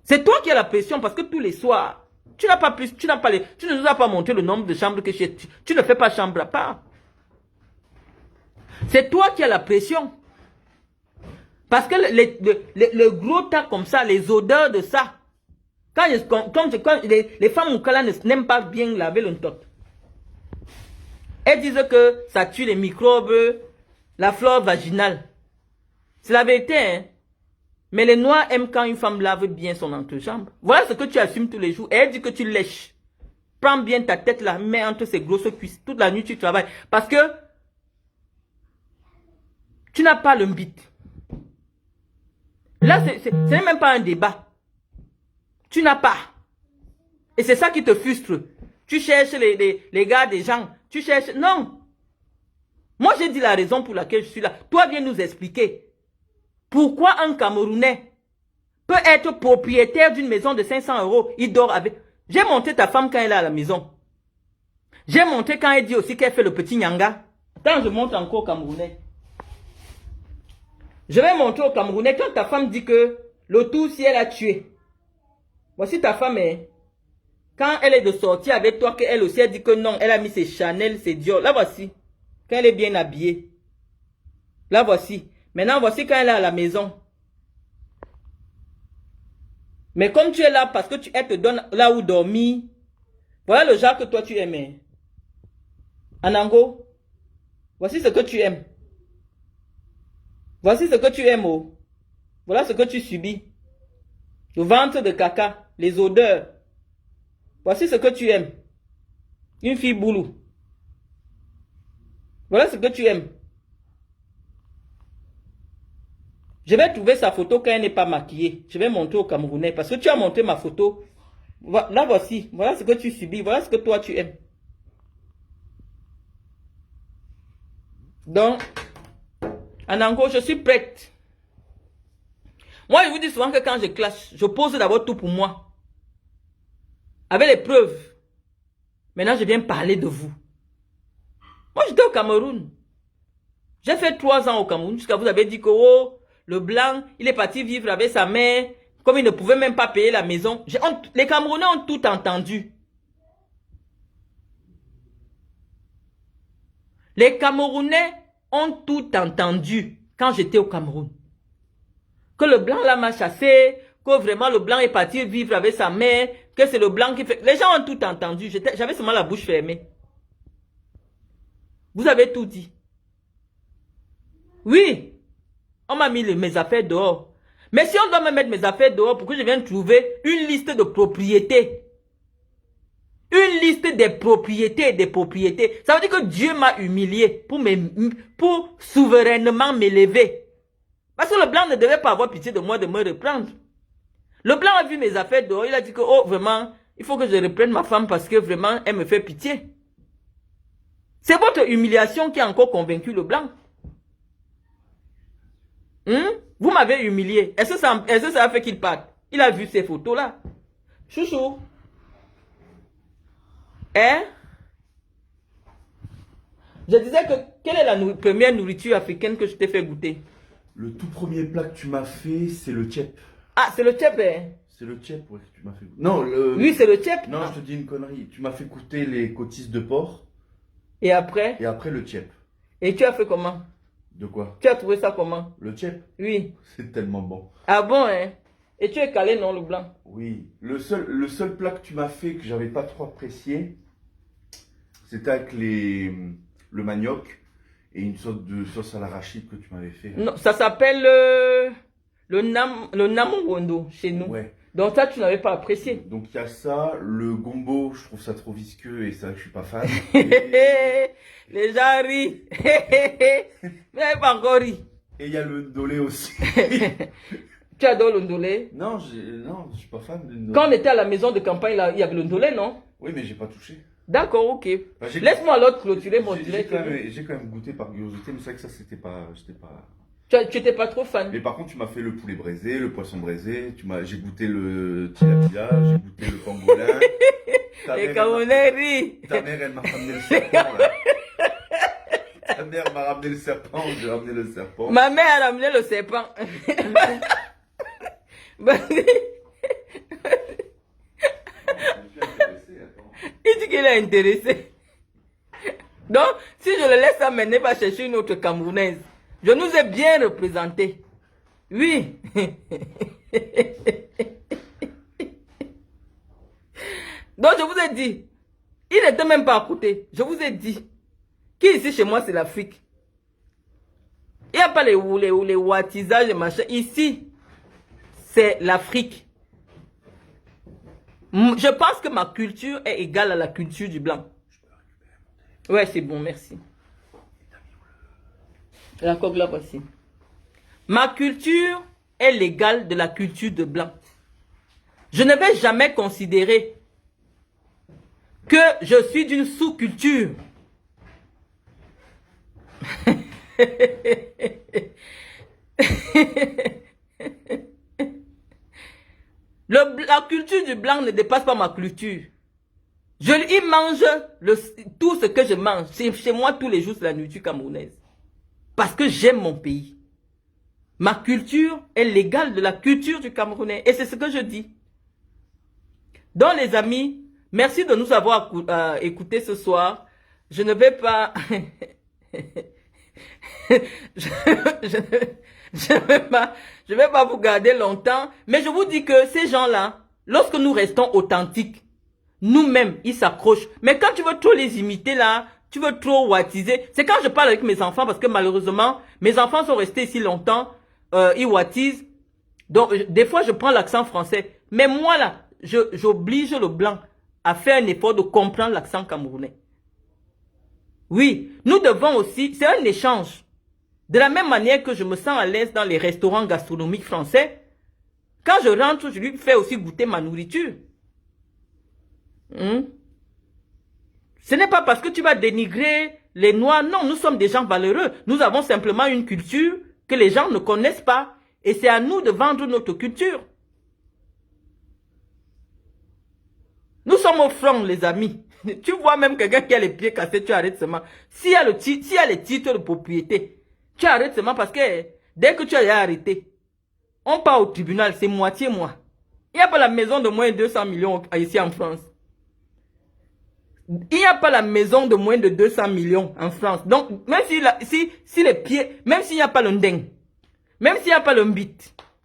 C'est toi qui as la pression parce que tous les soirs, tu n'as pas plus, tu ne nous as pas montré le nombre de chambres que tu ne fais pas chambre à part. C'est toi qui as la pression. Parce que le gros tas comme ça, les odeurs de ça, quand les femmes Moukala n'aiment pas bien laver le tot. Elles disent que ça tue les microbes, la flore vaginale. C'est la vérité, hein. Mais les Noirs aiment quand une femme lave bien son entrejambe. Voilà ce que tu assumes tous les jours. Et elle dit que tu lèches. Prends bien ta tête là, mets entre ses grosses cuisses. Toute la nuit tu travailles. Parce que tu n'as pas le mbit. Là, ce n'est même pas un débat. Tu n'as pas. Et c'est ça qui te frustre. Tu cherches les gars des gens. Tu cherches... Non. Moi, j'ai dit la raison pour laquelle je suis là. Toi, viens nous expliquer. Pourquoi un Camerounais peut être propriétaire d'une maison de 500 €? Il dort avec... J'ai monté ta femme quand elle est à la maison. J'ai monté quand elle dit aussi qu'elle fait le petit nyanga. Attends, je monte encore au Camerounais. Je vais montrer au Camerounais quand ta femme dit que le tout si elle a tué. Voici ta femme, hein. Quand elle est de sortie avec toi, qu'elle aussi elle dit que non, elle a mis ses Chanel, ses Dior. Là voici. Quand elle est bien habillée. Là voici. Maintenant voici quand elle est à la maison. Mais comme tu es là parce que elle te donne là où dormir. Voilà le genre que toi tu aimes. Anango. Voici ce que tu aimes. Voici ce que tu aimes, oh. Voilà ce que tu subis. Le ventre de caca, les odeurs. Voici ce que tu aimes. Une fille boulou. Voilà ce que tu aimes. Je vais trouver sa photo quand elle n'est pas maquillée. Je vais montrer au Camerounais. Parce que tu as montré ma photo. Là voici. Voilà ce que tu subis. Voilà ce que toi tu aimes. Donc, Anango, je suis prête. Moi, je vous dis souvent que quand je clash, je pose d'abord tout pour moi. Avec les preuves. Maintenant, je viens parler de vous. Moi, j'étais au Cameroun. J'ai fait 3 ans au Cameroun. Jusqu'à vous avez dit que, oh, le blanc, il est parti vivre avec sa mère. Comme il ne pouvait même pas payer la maison. Les Camerounais ont tout entendu. Les Camerounais ont tout entendu quand j'étais au Cameroun. Que le blanc là m'a chassé, que vraiment le blanc est parti vivre avec sa mère, que c'est le blanc qui fait... Les gens ont tout entendu, j'avais seulement la bouche fermée. Vous avez tout dit. Oui, on m'a mis mes affaires dehors. Mais si on doit me mettre mes affaires dehors pour que je vienne trouver une liste de propriétés, une liste des propriétés, ça veut dire que Dieu m'a humilié pour souverainement m'élever. Parce que le blanc ne devait pas avoir pitié de moi de me reprendre. Le blanc a vu mes affaires dehors, il a dit que, oh, vraiment, il faut que je reprenne ma femme parce que vraiment, elle me fait pitié. C'est votre humiliation qui a encore convaincu le blanc. Vous m'avez humilié. Est-ce que ça a fait qu'il parte? Il a vu ces photos-là. Chouchou. Hein? Je disais que, quelle est la première nourriture africaine que je t'ai fait goûter? Le tout premier plat que tu m'as fait, c'est le tchèp. Ah, c'est le tchèp, hein? C'est le tchèp, ouais, que tu m'as fait goûter. Non, oui, c'est le tchèp. Non, je te dis une connerie. Tu m'as fait goûter les côtisses de porc. Et après? Et après, le tchèp. Et tu as fait comment? De quoi? Tu as trouvé ça comment? Le tchèp? Oui. C'est tellement bon. Ah bon, hein? Et tu es calé, non, le blanc? Oui. Le seul plat que tu m'as fait que j'avais pas trop apprécié, c'était avec le manioc et une sorte de sauce à l'arachide que tu m'avais fait. Non, ça s'appelle le namongondo chez nous. Ouais. Donc ça, tu n'avais pas apprécié. Donc il y a ça, le gombo, je trouve ça trop visqueux et ça, je suis pas fan. Les gens rient. Vous n'avez pas encore ri. Et il y a le ndolé aussi. Tu adores le ndolé? Non, je suis pas fan de ndolé. Quand on était à la maison de campagne, là, il y avait le ndolé, non? Oui, mais j'ai pas touché. D'accord, ok. Enfin, laisse-moi l'autre clôturer mon direct. J'ai quand même goûté par curiosité, mais c'est vrai que ça, c'était pas... Tu n'étais pas trop fan. Mais par contre, tu m'as fait le poulet braisé, le poisson braisé, j'ai goûté le tilapia, j'ai goûté le pangolin. Les Camerounais rient. Ta mère, elle m'a ramené le serpent, là. Ta mère m'a ramené le serpent, j'ai ramené le serpent. Ma mère a ramené le serpent. l'ai intéressé. Donc, si je le laisse amener, va chercher une autre Camerounaise. Je nous ai bien représentés. Oui. Donc, je vous ai dit, il n'était même pas à côté. Je vous ai dit, qui ici chez moi, c'est l'Afrique. Il n'y a pas les wattisages, les machins. Ici, c'est l'Afrique. Je pense que ma culture est égale à la culture du blanc. Ouais, c'est bon, merci. La coque là, voici. Ma culture est l'égale de la culture de blanc. Je ne vais jamais considérer que je suis d'une sous-culture. La culture du blanc ne dépasse pas ma culture. Il mange tout ce que je mange. Chez moi, tous les jours, c'est la nourriture camerounaise. Parce que j'aime mon pays. Ma culture est l'égale de la culture du Camerounais. Et c'est ce que je dis. Donc, les amis, merci de nous avoir écoutés ce soir. Je ne vais pas... je vais pas vous garder longtemps. Mais je vous dis que ces gens-là, lorsque nous restons authentiques, nous-mêmes, ils s'accrochent. Mais quand tu veux trop les imiter là, tu veux trop wattiser. C'est quand je parle avec mes enfants, parce que malheureusement, mes enfants sont restés ici longtemps, ils wattisent. Donc, des fois, je prends l'accent français. Mais moi là, j'oblige le blanc à faire un effort de comprendre l'accent camerounais. Oui, nous devons aussi, c'est un échange. De la même manière que je me sens à l'aise dans les restaurants gastronomiques français, quand je rentre, je lui fais aussi goûter ma nourriture. Ce n'est pas parce que tu vas dénigrer les Noirs. Non, nous sommes des gens valeureux. Nous avons simplement une culture que les gens ne connaissent pas. Et c'est à nous de vendre notre culture. Nous sommes au front, les amis. Tu vois même quelqu'un qui a les pieds cassés, tu arrêtes seulement. S'il y a les titres de propriété, tu arrêtes seulement parce que dès que tu as arrêté, on part au tribunal, c'est moitié moi. Il n'y a pas la maison de moins de 200 millions ici en France. Il n'y a pas la maison de moins de 200 millions en France. Donc, même si les pieds, même s'il n'y a pas le ndeng, même s'il n'y a pas le mbit,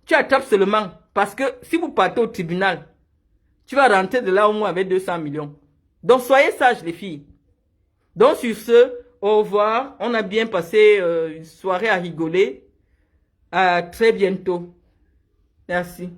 tu attrapes seulement. Parce que si vous partez au tribunal, tu vas rentrer de là au moins avec 200 millions. Donc, soyez sages, les filles. Donc, sur ce, au revoir. On a bien passé une soirée à rigoler. À très bientôt. Merci.